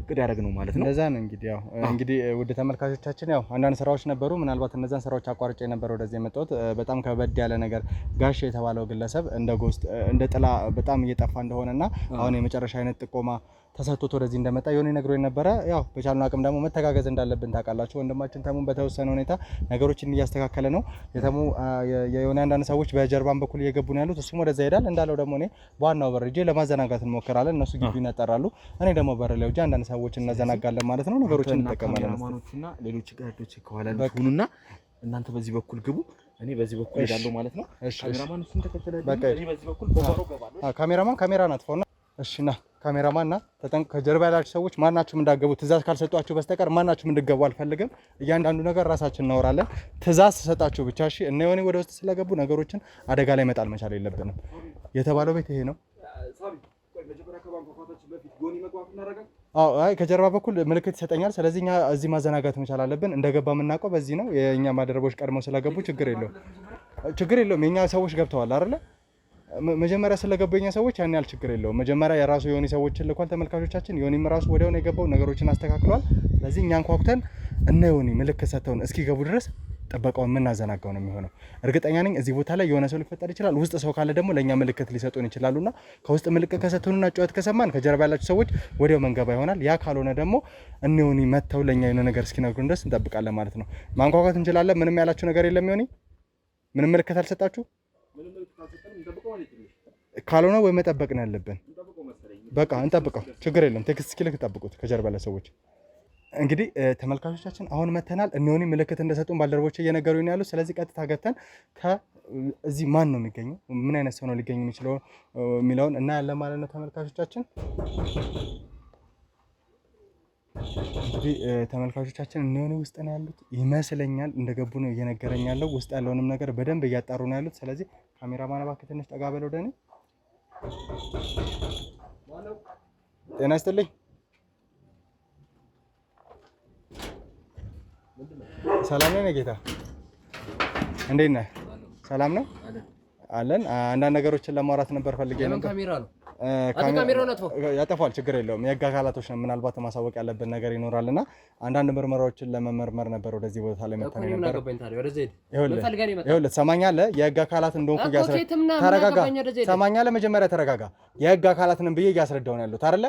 እቅድ ያደረግነው ማለት ነው። እንደዛ ነው እንግዲህ ያው እንግዲህ ውድ ተመልካቾቻችን ያው አንዳንድ ስራዎች ነበሩ። ምናልባት እነዛን ስራዎች አቋርጬ ነበር ወደዚህ የመጣሁት። በጣም ከበድ ያለ ነገር ጋሽ የተባለው ግለሰብ እንደ ጎስት እንደ ጥላ በጣም እየጠፋ እንደሆነና አሁን የመጨረሻ አይነት ጥቆማ ተሰጥቶት ወደዚህ እንደመጣ የሆነ ነግሮኝ ነበረ። ያው በቻልነው አቅም ደግሞ መተጋገዝ እንዳለብን ታውቃላችሁ። ወንድማችን ተሙን በተወሰነ ሁኔታ ነገሮችን እያስተካከለ ነው። የሆነ አንዳንድ ሰዎች በጀርባን በኩል እየገቡ ነው ያሉት። እሱም ወደዛ ይሄዳል። እንዳለው ደግሞ እኔ ዋናው በር ሄጄ ለማዘናጋት እንሞክራለን። እነሱ ግቢውን ያጠራሉ፣ እኔ ደግሞ በር ላይ ሄጄ አንዳንድ ሰዎች እናዘናጋለን ማለት ነው። ነገሮችን እንጠቀማለን። ማኖቹና ሌሎች ጋርዶች ከኋላ ልሁኑና እናንተ በዚህ በኩል ግቡ፣ እኔ በዚህ በኩል ሄዳለሁ ማለት ነው። ካሜራማን እሱን ተከተለ። እኔ በዚህ በኩል በጓሮ ገባለሁ። ካሜራማን ካሜራ ናጥፎና እሺ ና ካሜራማን ና ተጠንቀቁ። ከጀርባ ያላችሁ ሰዎች ማናችሁም እንዳገቡ ትእዛዝ ካልሰጧችሁ በስተቀር ማናችሁም እንድገቡ አልፈልግም። እያንዳንዱ ነገር ራሳችን እናወራለን። ትእዛዝ ተሰጣችሁ ብቻ እሺ። እነ የሆነ ወደ ውስጥ ስለገቡ ነገሮችን አደጋ ላይ መጣል መቻል የለብንም። የተባለው ቤት ይሄ ነው። አይ ከጀርባ በኩል ምልክት ይሰጠኛል። ስለዚህ እኛ እዚህ ማዘናጋት መቻል አለብን። እንደገባ የምናውቀው በዚህ ነው። የእኛ ባልደረቦች ቀድመው ስለገቡ ችግር የለውም። የእኛ ሰዎች ገብተዋል አይደለ? መጀመሪያ ስለገበኛ ሰዎች ያን ያህል ችግር የለውም። መጀመሪያ የራሱ የሆነ ሰዎችን ልኳል። ተመልካቾቻችን የሆነም ራሱ ወዲያው ነው የገባው፣ ነገሮችን አስተካክሏል። ስለዚህ እኛን ኳኩተን እና የሆነ ምልክት ሰጥተውን እስኪገቡ ድረስ ጥበቃውን የምናዘናጋው ነው የሚሆነው። እርግጠኛ ነኝ እዚህ ቦታ ላይ የሆነ ሰው ሊፈጠር ይችላል። ውስጥ ሰው ካለ ደግሞ ለእኛ ምልክት ሊሰጡን ይችላሉና ከውስጥ ምልክት ከሰጡንና ጩኸት ከሰማን ከጀርባ ያላችሁ ሰዎች ወዲያው መንገባ ይሆናል። ያ ካልሆነ ደግሞ እኔውን መተው ለእኛ የሆነ ነገር እስኪነግሩን ድረስ እንጠብቃለን ማለት ነው። ማንኳኳት እንችላለን። ምንም ያላችሁ ነገር የለም። ይሆን ምንም ምልክት አልሰጣችሁ ካልሆነ ወይ መጠበቅ ነው ያለብን። በቃ እንጠብቀው፣ ችግር የለም። ቴክስት እስኪልክ ጠብቁት ከጀርባ ለሰዎች። እንግዲህ ተመልካቾቻችን አሁን መተናል። እነሆኒ ምልክት እንደሰጡን ባልደረቦች እየነገሩኝ ያሉት። ስለዚህ ቀጥታ ገብተን ከዚህ ማን ነው የሚገኘው፣ ምን አይነት ሰው ነው ሊገኝ የሚችለው የሚለውን እናያለን ማለት ነው ተመልካቾቻችን። እንግዲህ ተመልካቾቻችን እነሆኒ ውስጥ ነው ያሉት ይመስለኛል። እንደገቡ ነው እየነገረኝ ያለው። ውስጥ ያለውንም ነገር በደንብ እያጣሩ ነው ያሉት። ስለዚህ ካሜራማን እባክህ ትንሽ ጠጋ በለው ወደ እኔ። ጤና ይስጥልኝ። ሰላም ነህ ጌታ? እንዴት ነህ? ሰላም ነው አለን። አንዳንድ ነገሮችን ለማውራት ነበር ፈልጌ ነበር። ካሜራ ነው ያጠፋል፣ ችግር የለውም። የህግ አካላቶች ነው ምናልባት ማሳወቅ ያለብን ነገር ይኖራልና አንዳንድ ምርመራዎችን ለመመርመር ነበር ወደዚህ ቦታ ላይ መተን ነበር። ይኸውልህ ትሰማኛለህ? የህግ አካላት እንደሆንኩ ተረጋጋ። ትሰማኛለህ? መጀመሪያ ተረጋጋ። የህግ አካላት ነን ብዬ እያስረዳሁ ነው ያለሁት አይደለ?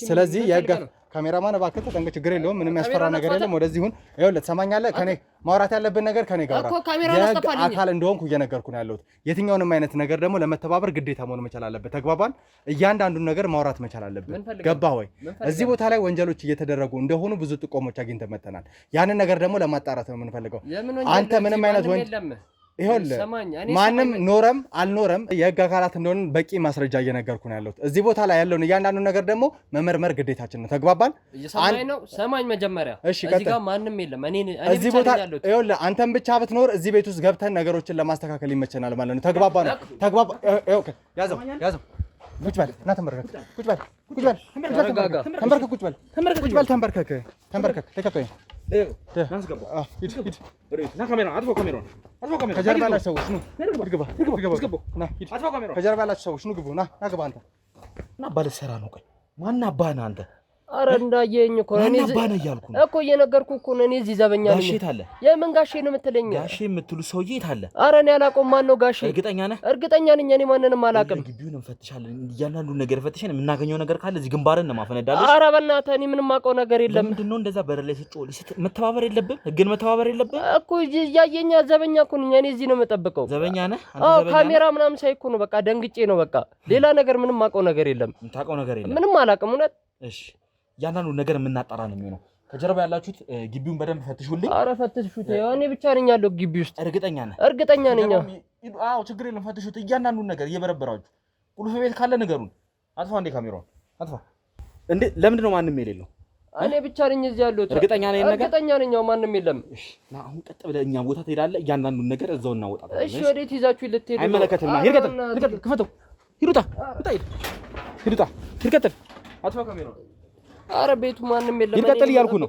ስለዚህ የህግ ካሜራማን እባክህ ተጠንቀቅ፣ ችግር የለውም። ምንም ያስፈራ ነገር የለም። ወደዚህ ሁን። ይኸውልህ ትሰማኛለህ? ከኔ ማውራት ያለብን ነገር ከኔ ጋር የህግ አካል እንደሆንኩ እየነገርኩ ነው ያለሁት። የትኛውንም አይነት ነገር ደግሞ ለመተባበር ግዴታ መሆን መቻል አለበት። ተግባባን? እያንዳንዱን ነገር ማውራት መቻል አለብን። ገባህ ወይ? እዚህ ቦታ ላይ ወንጀሎች እየተደረጉ እንደሆኑ ብዙ ጥቆሞች አግኝተን መጥተናል። ያንን ነገር ደግሞ ለማጣራት ነው የምንፈልገው። አንተ ምንም አይነት ወንጀል ይኸውልህ ማንም ኖረም አልኖረም የህግ አካላት እንደሆነ በቂ ማስረጃ እየነገርኩ ነው ያለሁት። እዚህ ቦታ ላይ ያለውን እያንዳንዱ ነገር ደግሞ መመርመር ግዴታችን ነው። ተግባባን? ሰማኝ መጀመሪያ። እሺ እዚህ ጋር ማንም የለም። እዚህ ቦታ ይኸውልህ አንተም ብቻ ብትኖር እዚህ ቤት ውስጥ ገብተን ነገሮችን ለማስተካከል ይመቸናል ማለት ነው። ተግባባን? ተግባባ። ኦኬ ያዘው ቁጭ በል እና ተንበርከክ። ቁጭ በል ተንበርከክ። ቁጭ በል ተንበርከክ። ተከታተኝ ከጀርባ ያላችሁ ሰዎች ኑ ከጀርባ ያላችሁ ሰዎች ኑ ግቡ። ና ግባ አንተ እና ባለሰራ ነው። ቆይ ማን አባህ ነህ አንተ? ኧረ እንዳየኝ እኮ ማን አባህ ነህ እያልኩ ነው እኮ እየነገርኩህ እኮ ነው። እኔ እዚህ ዘበኛ ነኝ። ጋሼ የት አለ? የምን ጋሼ ነው የምትለኝ? ጋሼ የምትሉ ሰውዬ የት አለ? ኧረ እኔ አላውቀውም። ማን ነው ጋሼ? እርግጠኛ ነህ? እርግጠኛ ነኝ። እኔ ማንንም አላውቅም። ግቢውን እንፈትሻለን። እያንዳንዱን ነገር ፈትሸን የምናገኘው ነገር ካለ እዚህ ግንባርን ነው ማፈነዳለሽ። ኧረ በእናትህ እኔ ምንም አውቀው ነገር የለም። ምንድን ነው እንደዛ በር ላይ ስትጮህ መተባበር የለብህ? ህግን መተባበር የለብህ እኮ። እያየኛ ዘበኛ እኮ ነኝ እኔ። እዚህ ነው የምጠብቀው። ዘበኛ ነህ? አዎ ካሜራ ምናምን ሳይ እኮ ነው በቃ ደንግጬ ነው በቃ። ሌላ ነገር ምንም አውቀው ነገር የለም። የምታውቀው ነገር የለም? ምንም አላውቅም እውነት። እሺ ያንዳንዱ ነገር የምናጣራ ነው የሚሆነው። ከጀርባ ያላችሁት ግቢውን በደንብ ፈትሹልኝ። ኧረ ፈትሹት። እኔ ብቻ ነኝ ያለው ግቢ ውስጥ። እርግጠኛ ነህ? እርግጠኛ ነኝ። አዎ ችግር የለም ፈትሹት። እያንዳንዱን ነገር እየበረበራችሁ ቁልፍ ቤት ካለ ንገሩን። አጥፋ እንዴ ካሜራውን አጥፋ እንዴ። ለምንድን ነው ማንም የሌለው? እኔ ብቻ ነኝ እዚህ ያለሁት። እርግጠኛ ነኝ ነገር? እርግጠኛ ነኝ። ማንም የለም። እሺ ና አሁን ቀጥ ብለህ እኛ ቦታ ትሄዳለህ። እያንዳንዱን ነገር እዛው እናወጣለን። እሺ ወዴት ይዛችሁ ልትሄዱ? አይመለከትም። ሂድ ክፈተው። ሂዱታ ሂዱታ ሂድ ቀጥል። አጥፋ ካሜራውን። ኧረ ቤቱ ማንም የለም። ይቀጥል እያልኩ ነው።